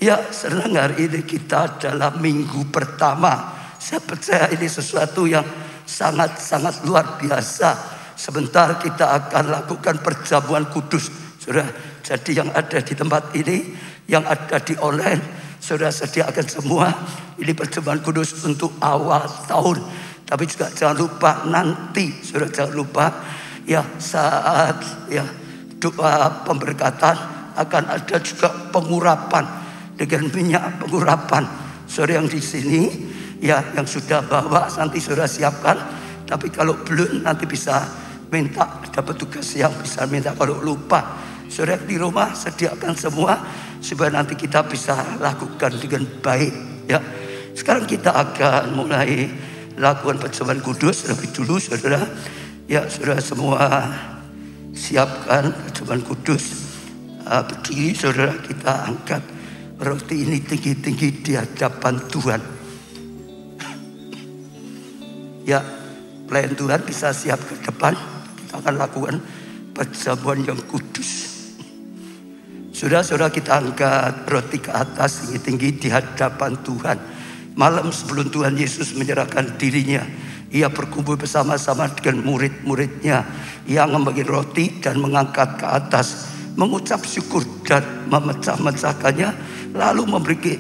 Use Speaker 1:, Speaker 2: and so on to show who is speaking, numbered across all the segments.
Speaker 1: Ya, senang hari ini kita dalam minggu pertama. Saya percaya ini sesuatu yang sangat-sangat luar biasa. Sebentar kita akan lakukan perjamuan kudus. Saudara, jadi yang ada di tempat ini, yang ada di online, saudara sediakan semua. Ini perjamuan kudus untuk awal tahun. Tapi juga jangan lupa nanti, saudara jangan lupa ya saat ya doa pemberkatan akan ada juga pengurapan dengan minyak pengurapan. Saudara yang di sini ya yang sudah bawa nanti saudara siapkan. Tapi kalau belum nanti bisa minta, ada petugas yang bisa minta kalau lupa. Saudara di rumah sediakan semua supaya nanti kita bisa lakukan dengan baik ya. Sekarang kita akan mulai lakukan perjamuan kudus lebih dulu saudara. Ya saudara semua siapkan perjamuan kudus. Berdiri saudara, kita angkat roti ini tinggi-tinggi di hadapan Tuhan. Ya, pelayan Tuhan bisa siap ke depan. Kita akan lakukan perjamuan yang kudus. Saudara-saudara, kita angkat roti ke atas tinggi-tinggi di hadapan Tuhan. Malam sebelum Tuhan Yesus menyerahkan dirinya, ia berkumpul bersama-sama dengan murid-muridnya yang membagi roti dan mengangkat ke atas, mengucap syukur dan memecah-mecahkannya, lalu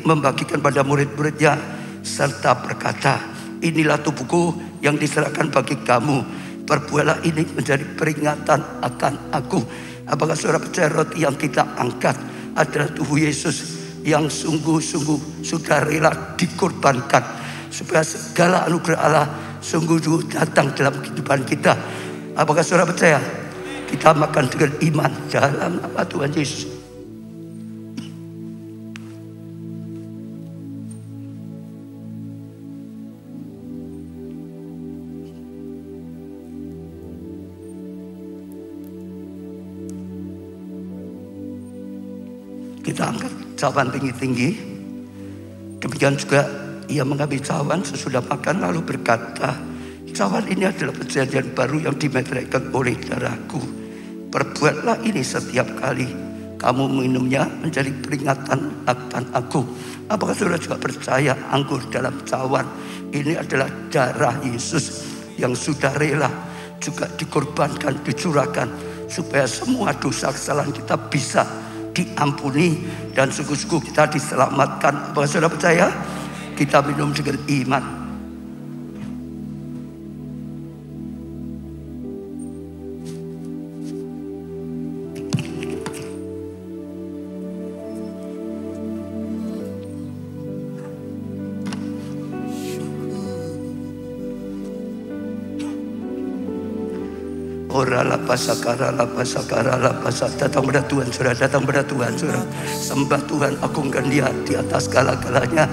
Speaker 1: membagikan pada murid-muridnya serta berkata, inilah tubuhku yang diserahkan bagi kamu, perbuatlah ini menjadi peringatan akan aku. Apakah saudara percaya roti yang kita angkat adalah tubuh Yesus yang sungguh-sungguh sudah rela dikorbankan supaya segala anugerah Allah sungguh-sungguh datang dalam kehidupan kita? Apakah saudara percaya? Kita makan dengan iman dalam nama Tuhan Yesus. Kita angkat cawan tinggi-tinggi. Demikian juga ia mengambil cawan sesudah makan lalu berkata, cawan ini adalah perjanjian baru yang dimeteraikan oleh darahku. Perbuatlah ini setiap kali kamu minumnya menjadi peringatan akan aku. Apakah saudara juga percaya anggur dalam cawan ini adalah darah Yesus yang sudah rela juga dikorbankan, dicurahkan supaya semua dosa kesalahan kita bisa diampuni dan sungguh-sungguh kita diselamatkan. Apakah saudara percaya? Kita minum dengan iman. Datang pada Tuhan, saudara, datang pada Tuhan, saudara. Sembah Tuhan, agungkan Dia di atas segala-galanya.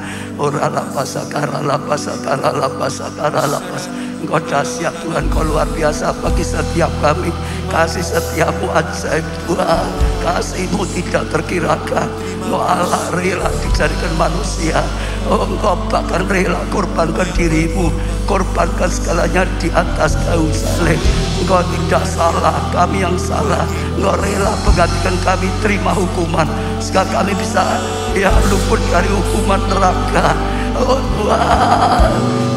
Speaker 1: Engkau dahsyat Tuhan, Engkau luar biasa bagi setiap kami. Kasih setiap-Mu ajaib Tuhan, kasih-Mu tidak terkirakan. Engkau Allah rela dijadikan manusia. Engkau bahkan rela korbankan diri-Mu, korbankan segalanya di atas kayu salib. Engkau tidak salah, kami yang salah. Engkau rela menggantikan kami terima hukuman sehingga kami bisa luput dari hukuman neraka. Oh Tuhan,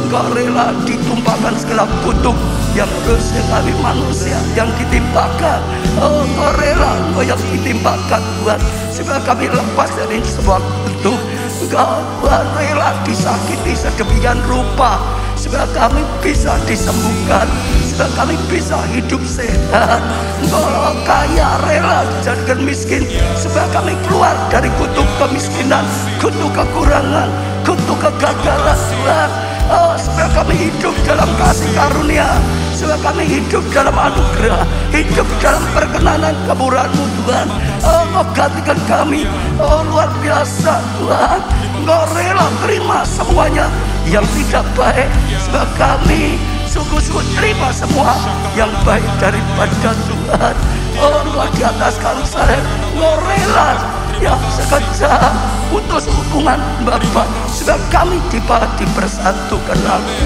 Speaker 1: Engkau rela ditumpahkan segala kutuk yang harusnya kami manusia yang ditimpakan. Oh Engkau rela, Engkau yang ditimpakan Tuhan, sehingga kami lepas dari sebuah kutuk. Engkau Tuhan rela disakiti sedemikian rupa supaya kami bisa disembuhkan, supaya kami bisa hidup sehat. Engkau kaya rela dijadikan miskin supaya kami keluar dari kutuk kemiskinan, kutuk kekurangan, kutuk kegagalan Tuhan. Oh, supaya kami hidup dalam kasih karunia, supaya kami hidup dalam anugerah, hidup dalam perkenanan kemurahan-Mu Tuhan. Oh, Engkau gantikan kami. Oh, luar biasa Tuhan. Engkau rela terima semuanya yang tidak baik, sebab kami sungguh-sungguh terima semua yang baik daripada Tuhan. Oh, Engkau di atas kayu salib, Engkau rela sekejap putus hubungan Bapa, sebab kami dipersatukan lagi.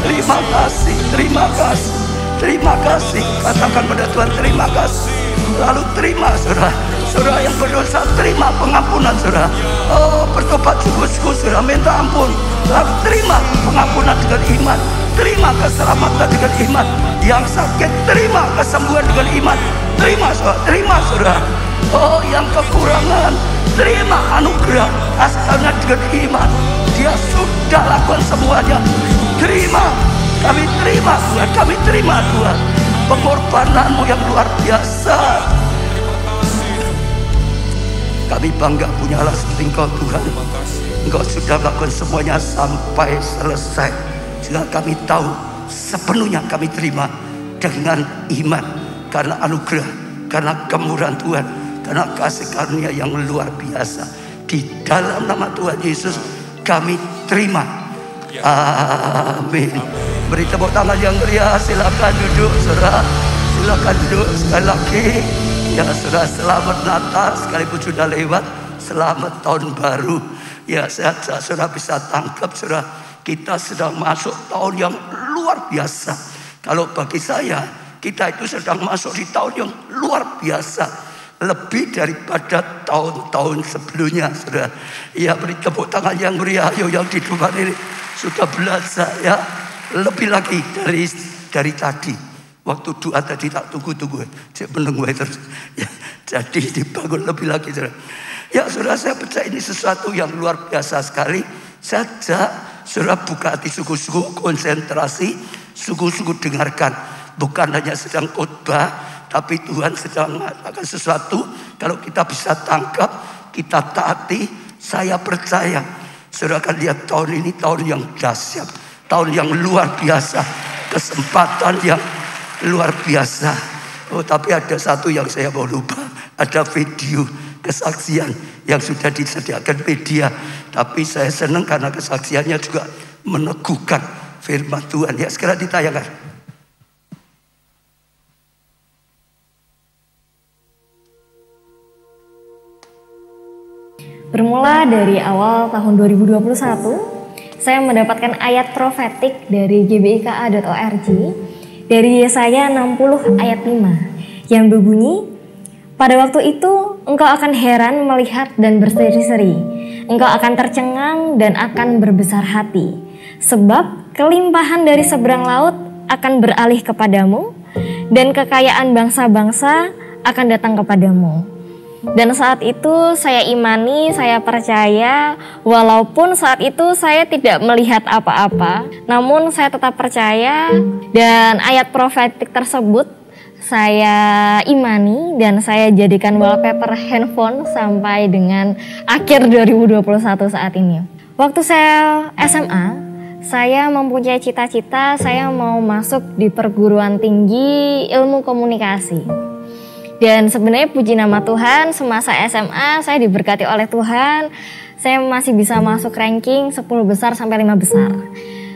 Speaker 1: Terima kasih, terima kasih, terima kasih. Katakan pada Tuhan terima kasih. lalu terima saudara. Saudara yang berdosa terima pengampunan saudara. Oh, bertobat sungguh-sungguh saudara, minta ampun, lalu terima pengampunan dengan iman, terima keselamatan dengan iman. Yang sakit terima kesembuhan dengan iman, terima saudara. Oh, yang kekurangan terima anugerah asalnya dengan iman. Dia sudah lakukan semuanya. Terima, kami terima Tuhan, kami terima Tuhan pengorbananmu yang luar biasa. Kami bangga punyalah seperti Engkau Tuhan. Engkau sudah lakukan semuanya sampai selesai. Sehingga kami tahu sepenuhnya kami terima dengan iman. Karena anugerah, karena kemurahan Tuhan, karena kasih karunia yang luar biasa. Di dalam nama Tuhan Yesus kami terima. Amin. Beri tepuk tangan yang meriah. Silakan duduk saudara. Silakan duduk sekali lagi. Ya saudara, selamat Natal sekalipun sudah lewat. Selamat tahun baru. Ya saudara bisa tangkap saudara, kita sedang masuk tahun yang luar biasa. Kalau bagi saya, kita itu sedang masuk di tahun yang luar biasa, lebih daripada tahun-tahun sebelumnya saudara. Ya beri tepuk tangan yang meriah. Ayo yang di depan ini sudah belajar ya, lebih lagi dari tadi. Waktu doa tadi tak tunggu-tunggu, cek menunggu terus. Ya, jadi dibangun lebih lagi saudara. Ya saudara, saya percaya ini sesuatu yang luar biasa sekali. Saja saudara buka hati sungguh-sungguh, konsentrasi, sungguh-sungguh dengarkan. Bukan hanya sedang khotbah, tapi Tuhan sedang mengatakan sesuatu. Kalau kita bisa tangkap, kita taati, saya percaya saudara akan lihat tahun ini tahun yang dahsyat, tahun yang luar biasa, kesempatan yang luar biasa. Oh, tapi ada satu yang saya mau lupa. Ada video kesaksian yang sudah disediakan media. Tapi saya senang karena kesaksiannya juga meneguhkan firman Tuhan. Ya, segera ditayangkan.
Speaker 2: Bermula dari awal tahun 2021, saya mendapatkan ayat profetik dari gbika.org. Dari Yesaya 60 ayat 5 yang berbunyi, pada waktu itu engkau akan heran melihat dan berseri-seri, engkau akan tercengang dan akan berbesar hati, sebab kelimpahan dari seberang laut akan beralih kepadamu, dan kekayaan bangsa-bangsa akan datang kepadamu. Dan saat itu saya imani, saya percaya, walaupun saat itu saya tidak melihat apa-apa, namun saya tetap percaya, dan ayat profetik tersebut saya imani dan saya jadikan wallpaper handphone sampai dengan akhir 2021 saat ini. Waktu saya SMA, saya mempunyai cita-cita saya mau masuk di perguruan tinggi ilmu komunikasi. Dan sebenarnya puji nama Tuhan, semasa SMA saya diberkati oleh Tuhan. Saya masih bisa masuk ranking 10 besar sampai 5 besar.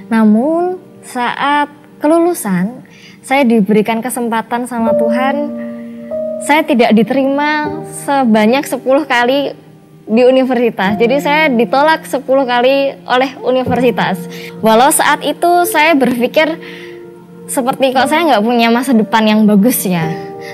Speaker 2: Namun saat kelulusan, saya diberikan kesempatan sama Tuhan. Saya tidak diterima sebanyak 10 kali di universitas. Jadi saya ditolak 10 kali oleh universitas. Walau saat itu saya berpikir seperti kok saya nggak punya masa depan yang bagus ya.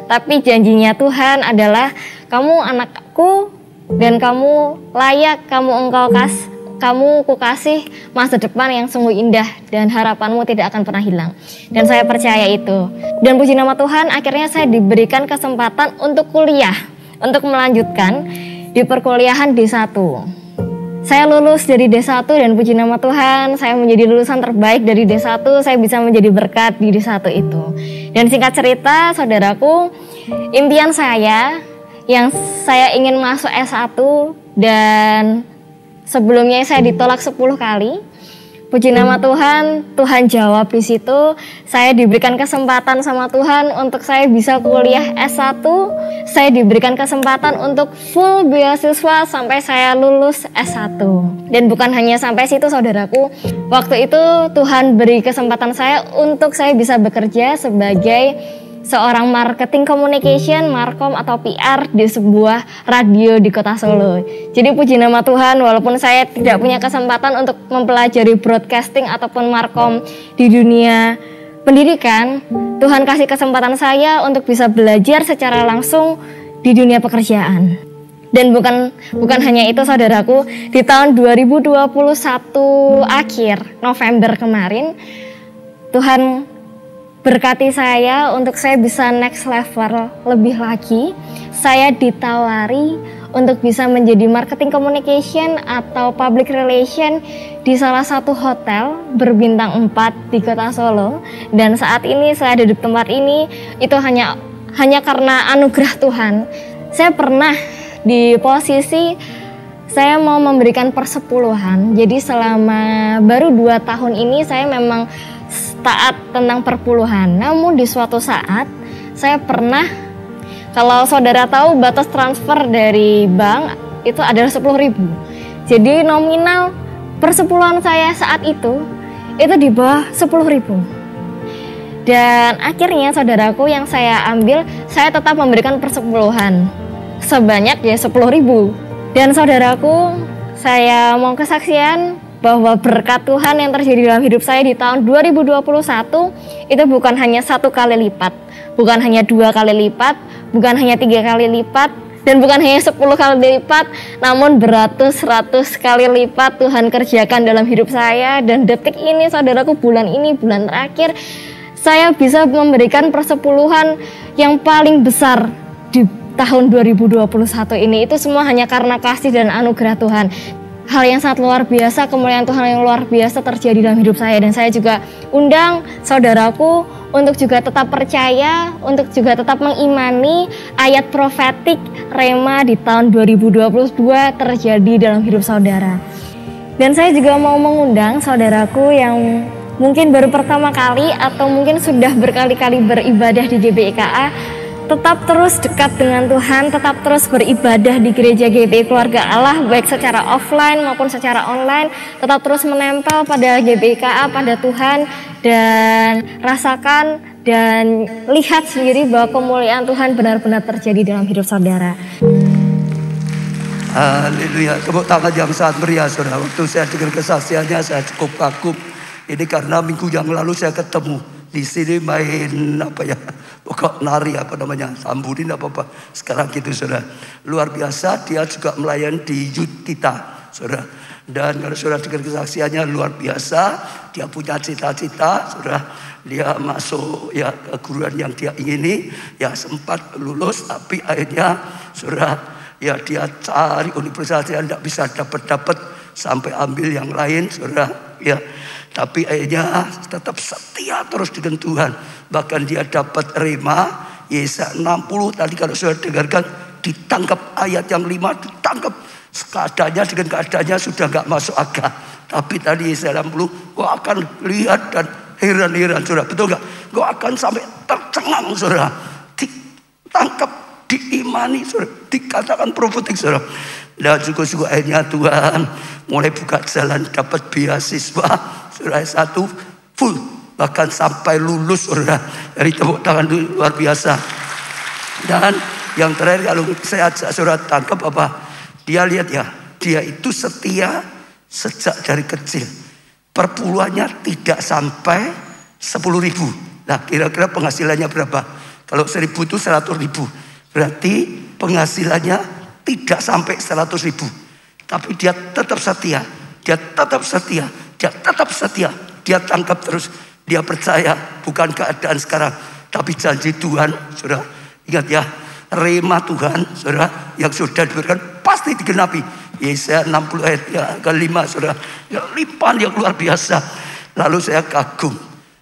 Speaker 2: Tapi janjinya Tuhan adalah kamu anakku dan kamu layak, kamu kukasih masa depan yang sungguh indah dan harapanmu tidak akan pernah hilang. Dan saya percaya itu. Dan puji nama Tuhan, akhirnya saya diberikan kesempatan untuk kuliah, untuk melanjutkan di perkuliahan D1. Saya lulus dari D1 dan puji nama Tuhan, saya menjadi lulusan terbaik dari D1, saya bisa menjadi berkat di D1 itu. Dan singkat cerita, saudaraku, impian saya yang saya ingin masuk S1 dan sebelumnya saya ditolak 10 kali. Puji nama Tuhan, Tuhan jawab di situ. Saya diberikan kesempatan sama Tuhan untuk saya bisa kuliah S1. Saya diberikan kesempatan untuk full beasiswa sampai saya lulus S1. Dan bukan hanya sampai situ saudaraku. Waktu itu Tuhan beri kesempatan saya untuk saya bisa bekerja sebagai seorang marketing communication, markom atau PR di sebuah radio di kota Solo. Jadi puji nama Tuhan, walaupun saya tidak punya kesempatan untuk mempelajari broadcasting ataupun markom di dunia pendidikan, Tuhan kasih kesempatan saya untuk bisa belajar secara langsung di dunia pekerjaan. Dan bukan hanya itu saudaraku, di tahun 2021 akhir November kemarin, Tuhan berkati saya untuk saya bisa next level lebih lagi. Saya ditawari untuk bisa menjadi marketing communication atau public relation di salah satu hotel berbintang 4 di kota Solo. Dan saat ini saya ada di tempat ini itu hanya karena anugerah Tuhan. Saya pernah di posisi saya mau memberikan persepuluhan. Jadi selama baru 2 tahun ini saya memang taat tentang perpuluhan. Namun di suatu saat saya pernah, kalau saudara tahu batas transfer dari bank itu adalah 10.000. Jadi nominal persepuluhan saya saat itu di bawah 10.000. Dan akhirnya saudaraku yang saya ambil, saya tetap memberikan persepuluhan sebanyak 10.000. Dan saudaraku, saya mau kesaksian bahwa berkat Tuhan yang terjadi dalam hidup saya di tahun 2021 itu bukan hanya 1 kali lipat, bukan hanya 2 kali lipat, bukan hanya 3 kali lipat, dan bukan hanya 10 kali lipat, namun beratus-ratus kali lipat Tuhan kerjakan dalam hidup saya. Dan detik ini saudaraku, bulan ini, bulan terakhir, saya bisa memberikan persepuluhan yang paling besar di tahun 2021 ini. Itu semua hanya karena kasih dan anugerah Tuhan. Hal yang sangat luar biasa, kemuliaan Tuhan yang luar biasa terjadi dalam hidup saya. Dan saya juga undang saudaraku untuk juga tetap percaya, untuk juga tetap mengimani ayat profetik Rema di tahun 2022 terjadi dalam hidup saudara. Dan saya juga mau mengundang saudaraku yang mungkin baru pertama kali atau mungkin sudah berkali-kali beribadah di GBIKA, tetap terus dekat dengan Tuhan, tetap terus beribadah di gereja GBI Keluarga Allah, baik secara offline maupun secara online, tetap terus menempel pada GBIKA, pada Tuhan, dan rasakan dan lihat sendiri bahwa kemuliaan Tuhan benar-benar terjadi dalam hidup saudara.
Speaker 1: Haleluya, tepuk tangan yang sangat meriah saudara. Waktu saya dengar kesaksiannya saya cukup kagum. Ini karena minggu yang lalu saya ketemu di sini main pokok nari tamburin apa sekarang gitu saudara. Luar biasa, dia juga melayani di youth kita saudara. Dan kalau saudara dengar kesaksiannya luar biasa, dia punya cita-cita saudara. Dia masuk keguruan yang dia ingini, sempat lulus tapi akhirnya saudara dia cari universitas yang tidak bisa dapat sampai ambil yang lain saudara tapi akhirnya tetap setia terus dengan Tuhan. Bahkan dia dapat Rema Yesaya 60 tadi kalau sudah dengarkan, ditangkap ayat yang 5, ditangkap keadaannya dengan keadaannya sudah gak masuk akal. Tapi tadi Yesaya 60, kau akan lihat dan heran-heran saudara, betul gak? Kau akan sampai tercengang saudara, ditangkap, diimani saudara, dikatakan profetik saudara. Dan juga akhirnya Tuhan mulai buka jalan, dapat beasiswa saudara, 1 full bahkan sampai lulus saudara. Dari tepuk tangan luar biasa. Dan yang terakhir kalau saya ajak saudara tangkap dia lihat dia itu setia sejak dari kecil. Perpuluhannya tidak sampai 10.000. Nah kira-kira penghasilannya berapa? Kalau 1.000 itu 100.000. Berarti penghasilannya tidak sampai 100.000. Tapi dia tetap setia. Dia tetap setia. Dia tetap setia. Dia tangkap terus. Dia percaya bukan keadaan sekarang, tapi janji Tuhan. Saudara, ingat Rema Tuhan saudara yang sudah diberikan pasti digenapi. Yesaya 60 ayat ke-5 saudara. Limpahan yang luar biasa. Lalu saya kagum.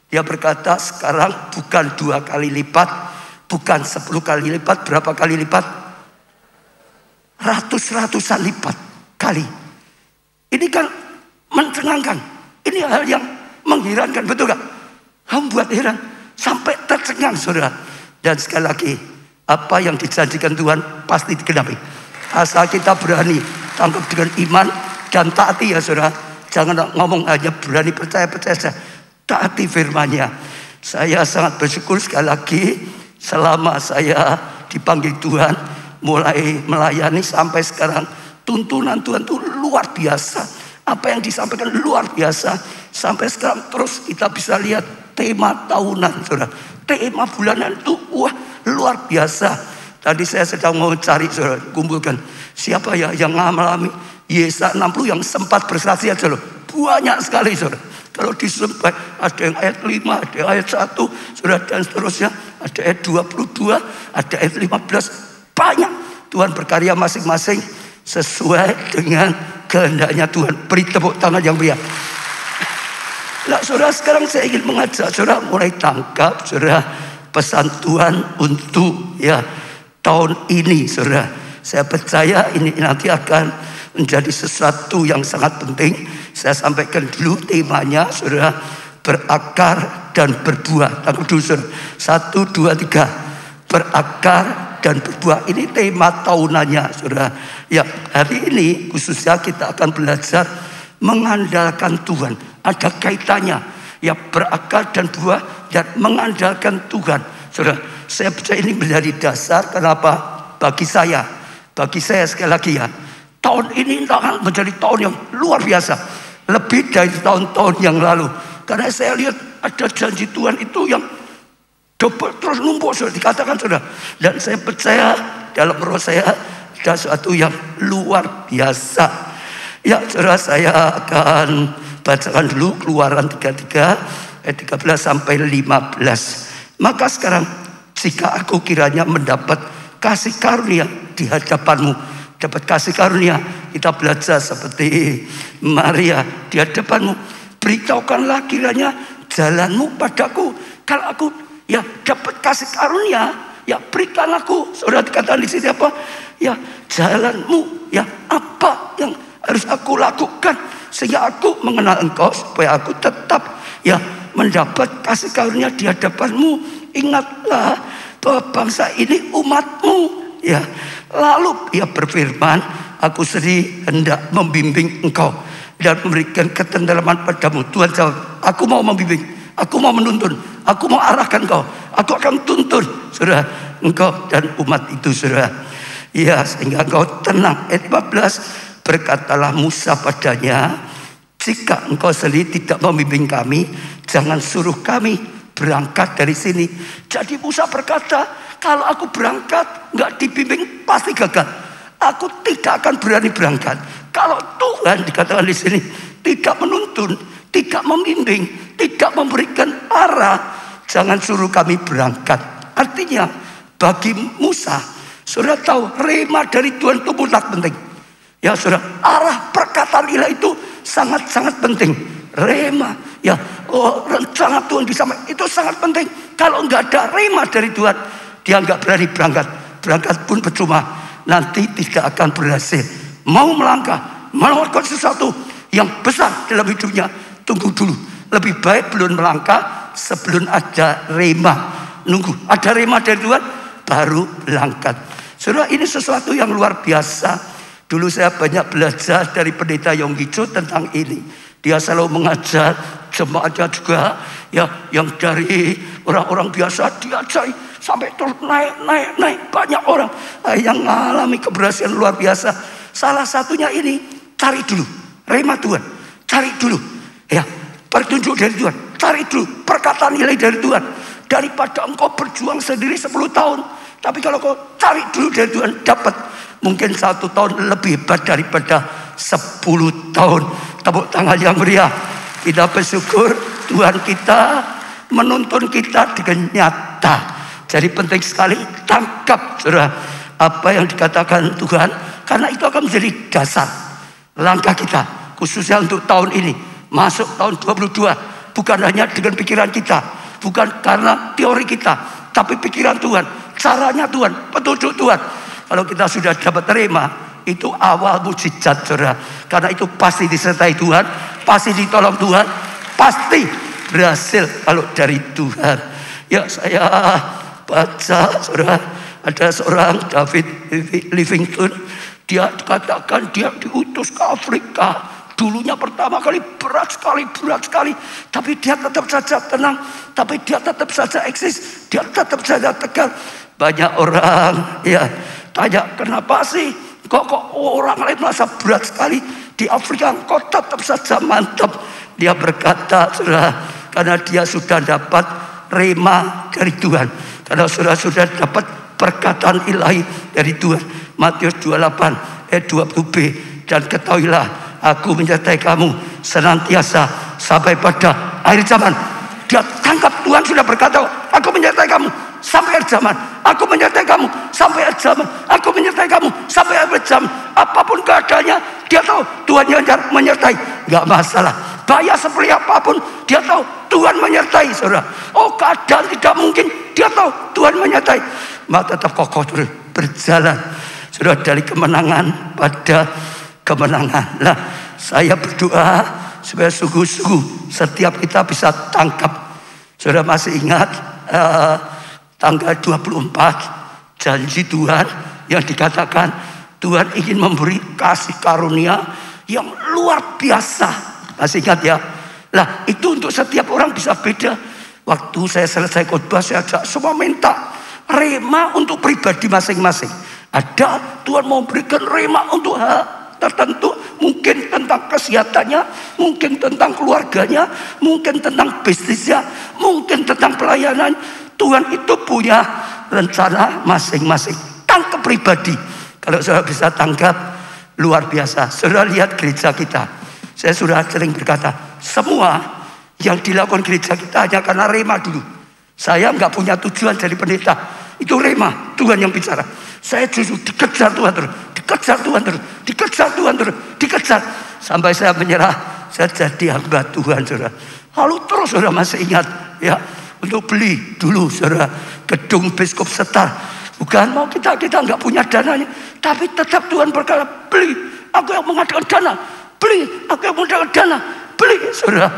Speaker 1: Dia berkata sekarang bukan 2 kali lipat, bukan 10 kali lipat. Berapa kali lipat? Ratus-ratusan lipat kali. Ini kan mencengangkan. Ini hal yang mengherankan, betul gak? Kamu buat heran sampai tercengang saudara. Dan sekali lagi, apa yang dijanjikan Tuhan pasti digenapi. Asal kita berani tangkap dengan iman dan taati saudara. Jangan ngomong hanya berani percaya saja. Taati firman-Nya. Saya sangat bersyukur sekali lagi selama saya dipanggil Tuhan, mulai melayani sampai sekarang, tuntunan Tuhan itu luar biasa. Apa yang disampaikan luar biasa. Sampai sekarang terus kita bisa lihat tema tahunan, saudara. Tema bulanan itu wah luar biasa. Tadi saya sedang mau cari, saudara, kumpulkan siapa ya yang mengalami Yesaya 60 yang sempat bersaksi, saudara. Banyak sekali, saudara. Kalau disebut ada yang ayat 5, ada yang ayat 1, saudara, dan seterusnya. Ada ayat 22, ada ayat 15. Banyak. Tuhan berkarya masing-masing sesuai dengan kehendaknya Tuhan. Beri tepuk tangan yang meriah. Nah, saudara, sekarang saya ingin mengajak saudara mulai tangkap, saudara, pesan Tuhan untuk ya tahun ini, saudara. Saya percaya ini nanti akan menjadi sesuatu yang sangat penting. Saya sampaikan dulu temanya, saudara, berakar dan berbuah. Tangkap dulu, saudara. 1, 2, 3. Berakar dan berbuah. Ini tema tahunannya, saudara. Ya, hari ini khususnya kita akan belajar mengandalkan Tuhan. Ada kaitannya. Ya, berakar dan buah dan mengandalkan Tuhan. Saudara, saya percaya ini menjadi dasar. Kenapa? Bagi saya sekali lagi ya, tahun ini akan menjadi tahun yang luar biasa. Lebih dari tahun-tahun yang lalu. Karena saya lihat ada janji Tuhan itu yang double terus numpuk, saudara, dikatakan, saudara. Dan saya percaya dalam roh saya ada sesuatu yang luar biasa. Ya, saudara, saya akan bacakan dulu Keluaran 33 ayat 13 sampai 15. Maka sekarang jika aku kiranya mendapat kasih karunia di hadapanmu, dapat kasih karunia, kita belajar seperti Maria di hadapanmu, beritahukanlah kiranya jalanmu padaku. Kalau aku ya dapat kasih karunia, ya berikan aku. Saudara, dikatakan di sini apa? Ya jalanmu, ya apa yang harus aku lakukan sehingga aku mengenal engkau, supaya aku tetap ya mendapat kasih karunia di hadapanmu. Ingatlah bahwa bangsa ini umatmu. Ya, lalu ia berfirman, aku sendiri hendak membimbing engkau dan memberikan ketenteraman padamu. Tuhan jawab, aku mau membimbing, aku mau menuntun, aku mau arahkan engkau, aku akan tuntun, saudara, engkau dan umat itu, saudara. Ya, sehingga engkau tenang. Ayat 15, berkatalah Musa padanya, jika engkau sendiri tidak membimbing kami, jangan suruh kami berangkat dari sini. Jadi Musa berkata, kalau aku berangkat nggak dibimbing pasti gagal. Aku tidak akan berani berangkat. Kalau Tuhan, dikatakan di sini, tidak menuntun, tidak membimbing, tidak memberikan arah, jangan suruh kami berangkat. Artinya bagi Musa, saudara tahu rema dari Tuhan itu mutlak penting. Ya, saudara, arah perkataan ilahi itu sangat-sangat penting. Rema, ya, rencana Tuhan bisa, itu sangat penting. Kalau nggak ada rema dari Tuhan, dia nggak berani berangkat. Berangkat pun percuma, nanti tidak akan berhasil. Mau melangkah, melakukan sesuatu yang besar dalam hidupnya, tunggu dulu. Lebih baik belum melangkah sebelum ada rema. Nunggu ada rema dari Tuhan, baru berangkat. Saudara, ini sesuatu yang luar biasa. Dulu saya banyak belajar dari pendeta Yonggi Cho tentang ini. Dia selalu mengajar jemaatnya juga, ya, yang dari orang-orang biasa diajari sampai terus naik. Banyak orang yang mengalami keberhasilan luar biasa. Salah satunya ini, cari dulu rema Tuhan, cari dulu ya petunjuk dari Tuhan, cari dulu perkataan ilahi dari Tuhan. Daripada engkau berjuang sendiri 10 tahun, tapi kalau kau cari dulu dari Tuhan, dapat mungkin 1 tahun lebih hebat daripada 10 tahun. Tepuk tangan yang meriah. Kita bersyukur Tuhan kita menuntun kita dengan nyata. Jadi penting sekali tangkap, saudara, apa yang dikatakan Tuhan, karena itu akan menjadi dasar langkah kita, khususnya untuk tahun ini, masuk tahun 22. Bukan hanya dengan pikiran kita, bukan karena teori kita, tapi pikiran Tuhan, caranya Tuhan, petunjuk Tuhan. Kalau kita sudah dapat terima, itu awal mujizat, saudara. Karena itu pasti disertai Tuhan, pasti ditolong Tuhan, pasti berhasil kalau dari Tuhan. Ya, saya baca, saudara, ada seorang David Livingstone. Dia katakan dia diutus ke Afrika. Dulunya pertama kali berat sekali. Tapi dia tetap saja tenang. Tapi dia tetap saja eksis. Dia tetap saja tegar. Banyak orang ya tanya, kenapa sih kok orang lain merasa berat sekali di Afrika, kok tetap saja mantap. Dia berkata, saudara, Karena dia sudah dapat rema dari Tuhan. Karena saudara sudah dapat perkataan ilahi dari Tuhan. Matius 28 ayat 20b. Dan ketahuilah, aku menyertai kamu senantiasa sampai pada akhir zaman. Dia tangkap, Tuhan sudah berkata, aku menyertai kamu sampai akhir zaman. Aku menyertai kamu sampai akhir zaman. Aku menyertai kamu sampai akhir zaman. Apapun keadaannya, dia tahu Tuhan yang menyertai. Gak masalah. Bahaya seperti apapun, dia tahu Tuhan menyertai, saudara. Oh, keadaan tidak mungkin, dia tahu Tuhan menyertai. Maka tetap kokoh terus berjalan, saudara, dari kemenangan pada kemenangan. Nah, saya berdoa supaya sungguh-sungguh setiap kita bisa tangkap. Saudara masih ingat tanggal 24 janji Tuhan yang dikatakan Tuhan ingin memberi kasih karunia yang luar biasa. Masih ingat ya? Lah, itu untuk setiap orang bisa beda. Waktu saya selesai khotbah, saya ajak semua minta rema untuk pribadi masing-masing. Ada Tuhan mau berikan rema untuk hal tertentu, mungkin tentang kesehatannya, mungkin tentang keluarganya, mungkin tentang bisnisnya, mungkin tentang pelayanan. Tuhan itu punya rencana masing-masing. Tangkap pribadi. Kalau saudara bisa tangkap, luar biasa. Saudara lihat gereja kita. Saya sudah sering berkata, semua yang dilakukan gereja kita hanya karena rema dulu. Saya nggak punya tujuan jadi pendeta. Itu rema, Tuhan yang bicara. Saya justru dikejar Tuhan terus, dikejar Tuhan terus, dikejar Tuhan terus, dikejar. Sampai saya menyerah, saya jadi hamba Tuhan, saudara. Lalu terus saudara masih ingat, ya, untuk beli dulu, saudara, gedung Biskup Setar. Bukan mau kita nggak punya dananya, tapi tetap Tuhan berkata, beli. Aku yang mengadakan dana, beli. Aku yang mengadakan dana, beli, saudara.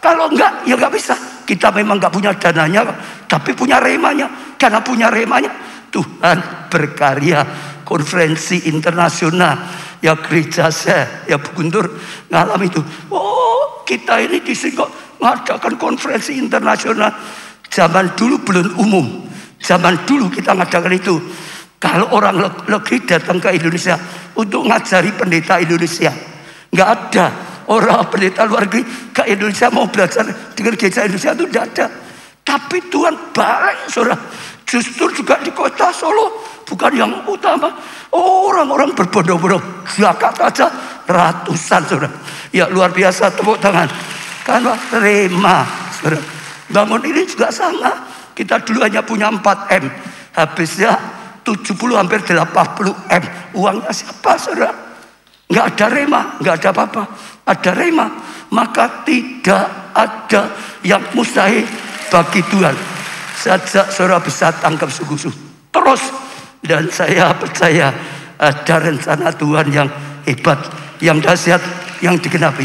Speaker 1: Kalau enggak, ya enggak bisa. Kita memang enggak punya dananya, tapi punya remanya. Karena punya remanya, Tuhan berkarya. Konferensi internasional, ya gereja saya, ya Bu Guntur ngalami itu. Oh, kita ini di sini kok ngadakan konferensi internasional. Zaman dulu belum umum. Zaman dulu kita ngadakan itu. Kalau orang negeri datang ke Indonesia untuk ngajari pendeta Indonesia, enggak ada. Orang pendeta luar negeri ke Indonesia mau belajar dengan gereja Indonesia itu tidak ada. Tapi Tuhan baik, saudara. Justru juga di kota Solo, bukan yang utama. Orang-orang berbondong-bondong. Jakarta aja ratusan, saudara. Ya luar biasa, tepuk tangan. Karena rema, saudara. Bangun ini juga sama. Kita dulu hanya punya 4M. Habisnya 70 hampir 80M. Uangnya siapa, saudara? Nggak ada rema, nggak ada apa-apa. Ada rema, maka tidak ada yang mustahil bagi Tuhan. Sejak saudara bisa tangkap sungguh-sungguh terus, dan saya percaya ada rencana Tuhan yang hebat, yang dahsyat, yang digenapi.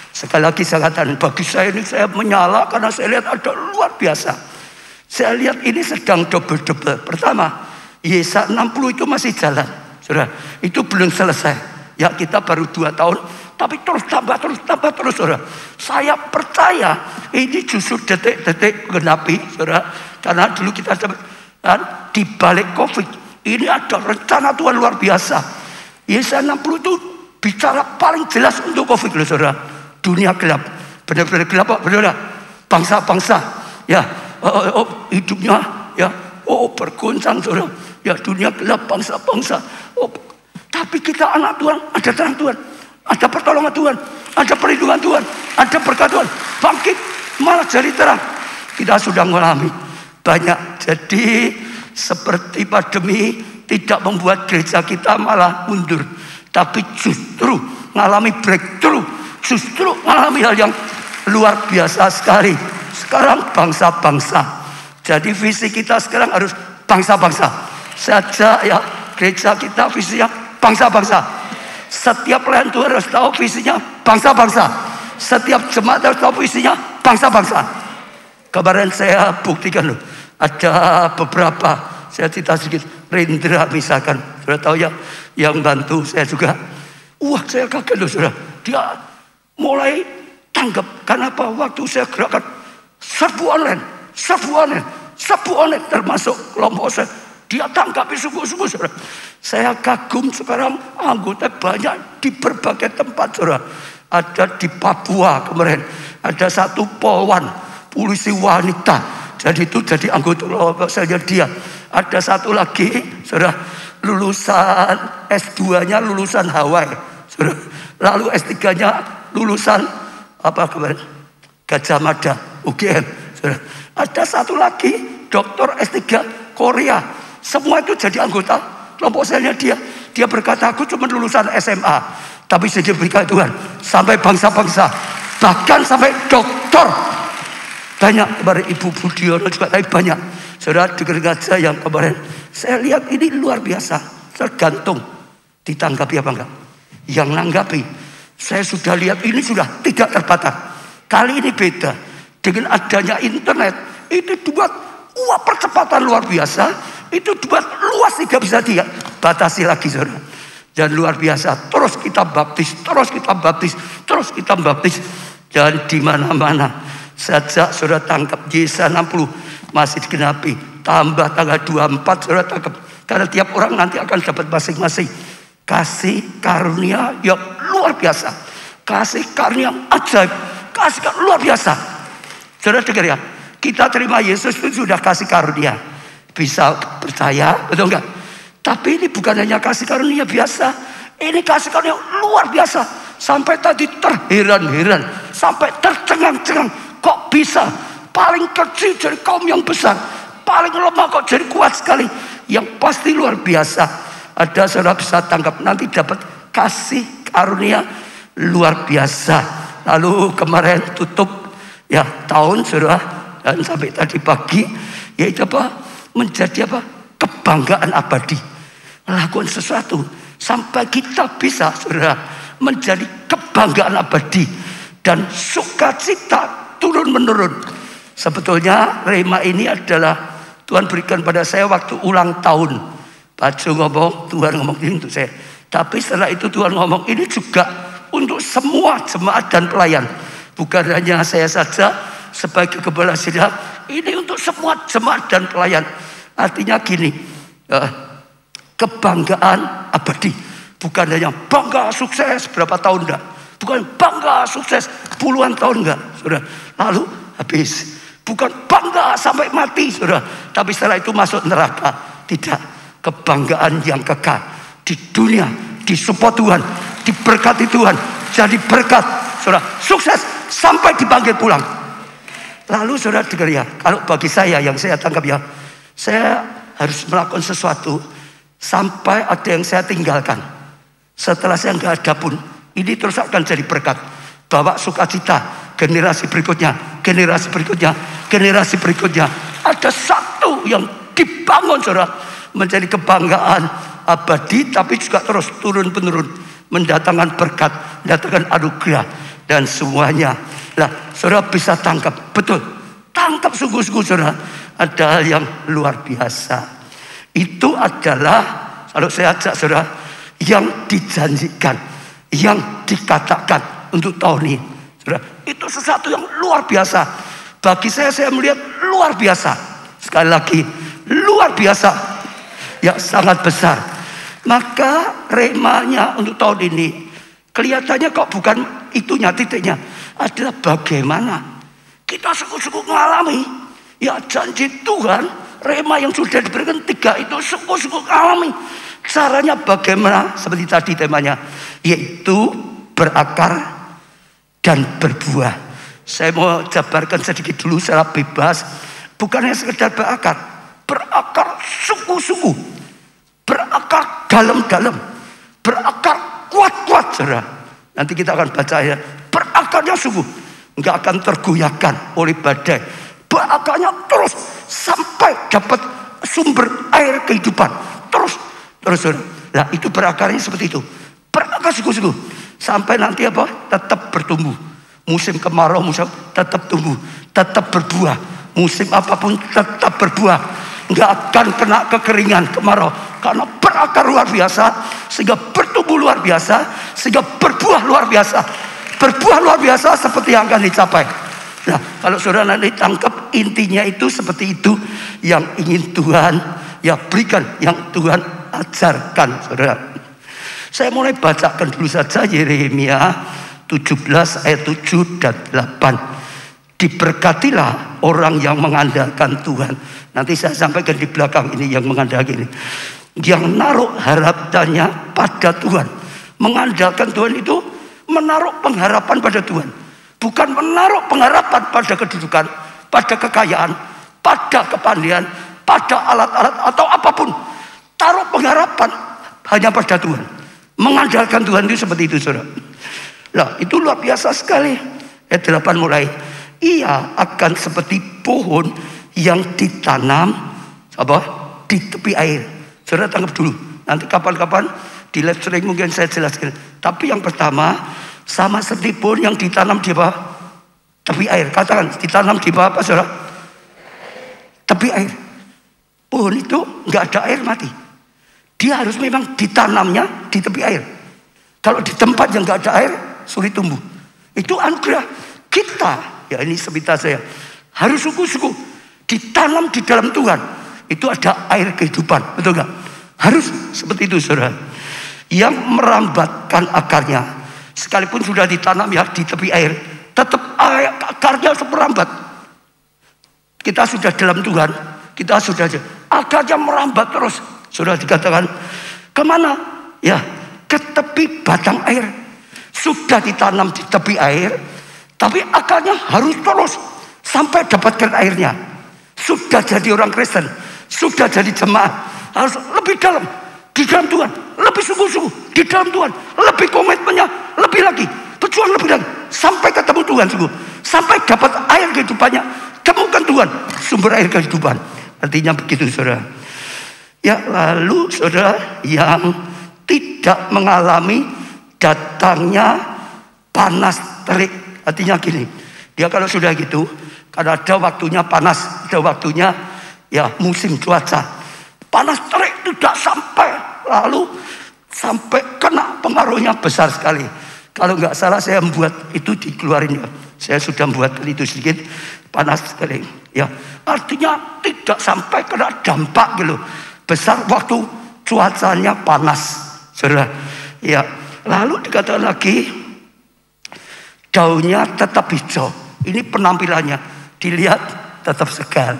Speaker 1: Sekali lagi saya katakan, bagi saya ini saya menyala karena saya lihat ada luar biasa. Saya lihat ini sedang double-double. Pertama, Yesaya 60 itu masih jalan, saudara. Itu belum selesai. Ya kita baru 2 tahun, tapi terus tambah, saudara. Saya percaya ini justru detik-detik genapi, saudara. Karena dulu kita di balik COVID, ini ada rencana Tuhan luar biasa. Yesaya 60 itu bicara paling jelas untuk COVID, loh, saudara. Dunia gelap, benar-benar gelap, benar. Bangsa-bangsa, ya, hidupnya, ya, bergoncang, saudara. Ya, dunia gelap, bangsa-bangsa. Tapi kita anak Tuhan, ada terang Tuhan, ada pertolongan Tuhan, ada perlindungan Tuhan, ada berkat Tuhan. Bangkit, malah jadi terang. Kita sudah mengalami banyak. Jadi seperti pandemi tidak membuat gereja kita malah mundur, tapi justru mengalami breakthrough, justru mengalami hal yang luar biasa sekali. Sekarang bangsa-bangsa. Jadi visi kita sekarang harus bangsa-bangsa. Saja ya, gereja kita visinya bangsa-bangsa. Setiap pelayan Tuhan harus tahu visinya bangsa-bangsa. Setiap jemaat harus tahu visinya bangsa-bangsa. Kemarin saya buktikan loh, ada beberapa, saya cerita sedikit. Rendra misalkan, sudah tahu ya, yang bantu saya juga. Wah, saya kaget loh, saudara. Dia mulai tanggap. Karena apa? Waktu saya gerakan serbu online, termasuk kelompok saya. Dia tangkapi sungguh-sungguh, saudara. Saya kagum sekarang anggota banyak di berbagai tempat, saudara. Ada di Papua kemarin, ada satu polwan, polisi wanita. Jadi itu jadi anggota saya dia. Ada satu lagi, saudara, lulusan S2-nya lulusan Hawaii, saudara. Lalu S3-nya lulusan apa kemarin? Gajah Mada, UGM, saudara. Ada satu lagi, doktor S3 Korea. Semua itu jadi anggota kelompok selnya dia. Dia berkata, aku cuma lulusan SMA, tapi saya diberikan Tuhan sampai bangsa-bangsa, bahkan sampai doktor. Banyak kemarin Ibu Budiono juga, tapi banyak. Saudara dengar aja yang kemarin. Saya lihat ini luar biasa. Tergantung ditanggapi apa enggak. Yang nanggapi, saya sudah lihat ini sudah tidak terbatas. Kali ini beda. Dengan adanya internet, itu buat percepatan luar biasa. Itu buat luas, tidak bisa dibatasi lagi, saudara. Dan luar biasa. Terus kita baptis, terus kita baptis, terus kita baptis. Dan di mana-mana. Sejak saudara tangkap Yesaya 60 masih digenapi. Tambah tanggal 24 saudara tangkap. Karena tiap orang nanti akan dapat masing-masing. Kasih karunia yang luar biasa. Kasih karunia yang ajaib. Kasih karunia luar biasa. Saudara dengar ya. Kita terima Yesus itu sudah kasih karunia. Bisa percaya, betul enggak? Tapi ini bukan hanya kasih karunia biasa. Ini kasih karunia luar biasa. Sampai tadi terheran-heran. Sampai tercengang-cengang. Kok bisa paling kecil jadi kaum yang besar, paling lemah kok jadi kuat sekali. Yang pasti luar biasa. Ada saudara bisa tangkap nanti dapat kasih karunia luar biasa. Lalu kemarin tutup ya tahun saudara, dan sampai tadi pagi yaitu apa? Menjadi apa? Kebanggaan abadi. Melakukan sesuatu sampai kita bisa saudara menjadi kebanggaan abadi dan sukacita turun menurun. Sebetulnya rema ini adalah Tuhan berikan pada saya waktu ulang tahun. Pak Jo ngomong, Tuhan ngomong ini untuk saya. Tapi setelah itu Tuhan ngomong ini juga untuk semua jemaat dan pelayan. Bukan hanya saya saja sebagai kepala sidang. Ini untuk semua jemaat dan pelayan. Artinya gini, kebanggaan abadi. Bukan hanya bangga sukses berapa tahun enggak. Bukan bangga sukses puluhan tahun enggak, saudara. Lalu habis. Bukan bangga sampai mati, saudara. Tapi setelah itu masuk neraka. Tidak. Kebanggaan yang kekal. Di dunia, disupport Tuhan, diberkati Tuhan. Jadi berkat, saudara. Sukses sampai dipanggil pulang. Lalu saudara dengar ya. Kalau bagi saya yang saya tangkap ya. Saya harus melakukan sesuatu sampai ada yang saya tinggalkan. Setelah saya nggak ada pun. Ini terus akan jadi berkat. Bawa sukacita generasi berikutnya, generasi berikutnya, generasi berikutnya. Ada satu yang dibangun saudara menjadi kebanggaan abadi, tapi juga terus turun penurun, mendatangkan berkat, mendatangkan anugerah dan semuanya. Lah, saudara bisa tangkap betul, tangkap sungguh-sungguh saudara. Ada hal yang luar biasa. Itu adalah kalau saya ajak saudara yang dijanjikan. Yang dikatakan untuk tahun ini, saudara, itu sesuatu yang luar biasa. Bagi saya melihat luar biasa. Sekali lagi, luar biasa, yang sangat besar. Maka remanya untuk tahun ini kelihatannya kok bukan itunya, titiknya adalah bagaimana kita sungguh-sungguh mengalami ya janji Tuhan. Rema yang sudah diberikan 3 itu sungguh-sungguh mengalami. Caranya bagaimana? Seperti tadi temanya, yaitu berakar dan berbuah. Saya mau jabarkan sedikit dulu secara bebas. Bukan hanya sekedar berakar, berakar sungguh-sungguh, berakar dalam-dalam, berakar kuat-kuat, saudara. Nanti kita akan baca ya. Berakarnya sungguh, nggak akan tergoyahkan oleh badai. Berakarnya terus sampai dapat sumber air kehidupan. Terus, nah itu berakarnya seperti itu. Berakar sungguh-sungguh sampai nanti apa? Tetap bertumbuh. Musim kemarau, musim tetap tumbuh, tetap berbuah. Musim apapun tetap berbuah. Nggak akan kena kekeringan kemarau karena berakar luar biasa, sehingga bertumbuh luar biasa, sehingga berbuah luar biasa. Berbuah luar biasa seperti yang akan dicapai. Nah, kalau saudara nanti tangkap intinya itu seperti itu yang ingin Tuhan ya berikan yang Tuhan ajarkan, saudara. Saya mulai bacakan dulu saja Yeremia 17 ayat 7 dan 8. Diberkatilah orang yang mengandalkan Tuhan. Nanti saya sampaikan di belakang ini yang mengandalkan ini. Yang naruh harapannya pada Tuhan. Mengandalkan Tuhan itu menaruh pengharapan pada Tuhan. Bukan menaruh pengharapan pada kedudukan, pada kekayaan, pada kepandaian, pada alat-alat atau apapun. Taruh pengharapan hanya pada Tuhan. Mengandalkan Tuhan itu seperti itu, saudara. Nah, itu luar biasa sekali. Ayat 8 mulai. Ia akan seperti pohon yang ditanam di tepi air. Saudara tangkap dulu. Nanti kapan-kapan di live streaming mungkin saya jelaskan. Tapi yang pertama, sama seperti pohon yang ditanam di bawah tepi air. Katakan, ditanam di bawah apa, saudara? Tepi air. Pohon itu nggak ada air mati. Dia harus memang ditanamnya di tepi air. Kalau di tempat yang nggak ada air, sulit tumbuh. Itu anugerah kita. Ya ini sepintas saya. Harus sungguh-sungguh ditanam di dalam Tuhan. Itu ada air kehidupan. Betul nggak? Harus seperti itu, saudara. Yang merambatkan akarnya. Sekalipun sudah ditanam ya di tepi air. Tetap akarnya merambat. Kita sudah dalam Tuhan. Kita sudah akarnya merambat terus. Sudah dikatakan kemana? Ya ke tepi batang air. Sudah ditanam di tepi air, tapi akarnya harus terus sampai dapatkan airnya. Sudah jadi orang Kristen, sudah jadi jemaat, harus lebih dalam di dalam Tuhan, lebih sungguh-sungguh di dalam Tuhan, lebih komitmennya, lebih lagi, berjuang lebih lagi, sampai ketemu Tuhan sungguh, sampai dapat air kehidupannya. Temukan Tuhan, sumber air kehidupan. Artinya begitu, saudara. Ya, lalu saudara yang tidak mengalami datangnya panas terik. Artinya gini, dia kalau sudah gitu, karena ada waktunya panas, ada waktunya ya musim cuaca. Panas terik tidak sampai, lalu sampai kena pengaruhnya besar sekali. Kalau nggak salah saya membuat itu dikeluarin ya. Saya sudah membuat itu sedikit panas sekali. Ya, artinya tidak sampai kena dampak gitu. Besar waktu cuacanya panas, saudara. Ya, lalu dikatakan lagi daunnya tetap hijau. Ini penampilannya. Dilihat tetap segar,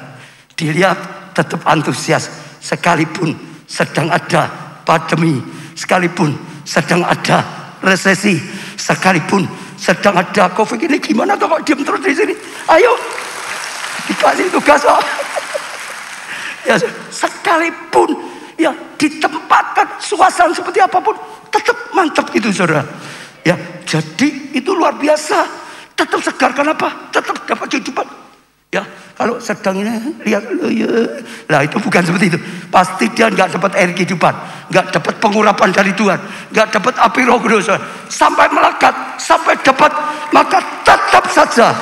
Speaker 1: dilihat tetap antusias, sekalipun sedang ada pandemi, sekalipun sedang ada resesi, sekalipun sedang ada COVID ini. Gimana tuh kok diam terus di sini? Ayo dikasih tugas kok. Ya, sekalipun ya ditempatkan suasana seperti apapun tetap mantap gitu, saudara. Ya, jadi itu luar biasa. Tetap segar, kenapa? Tetap dapat kehidupan. Ya, kalau sedang ini lihat, lah itu bukan seperti itu. Pasti dia nggak dapat air kehidupan, nggak dapat pengurapan dari Tuhan, nggak dapat api Roh Kudus. Sampai melekat, sampai dapat, maka tetap saja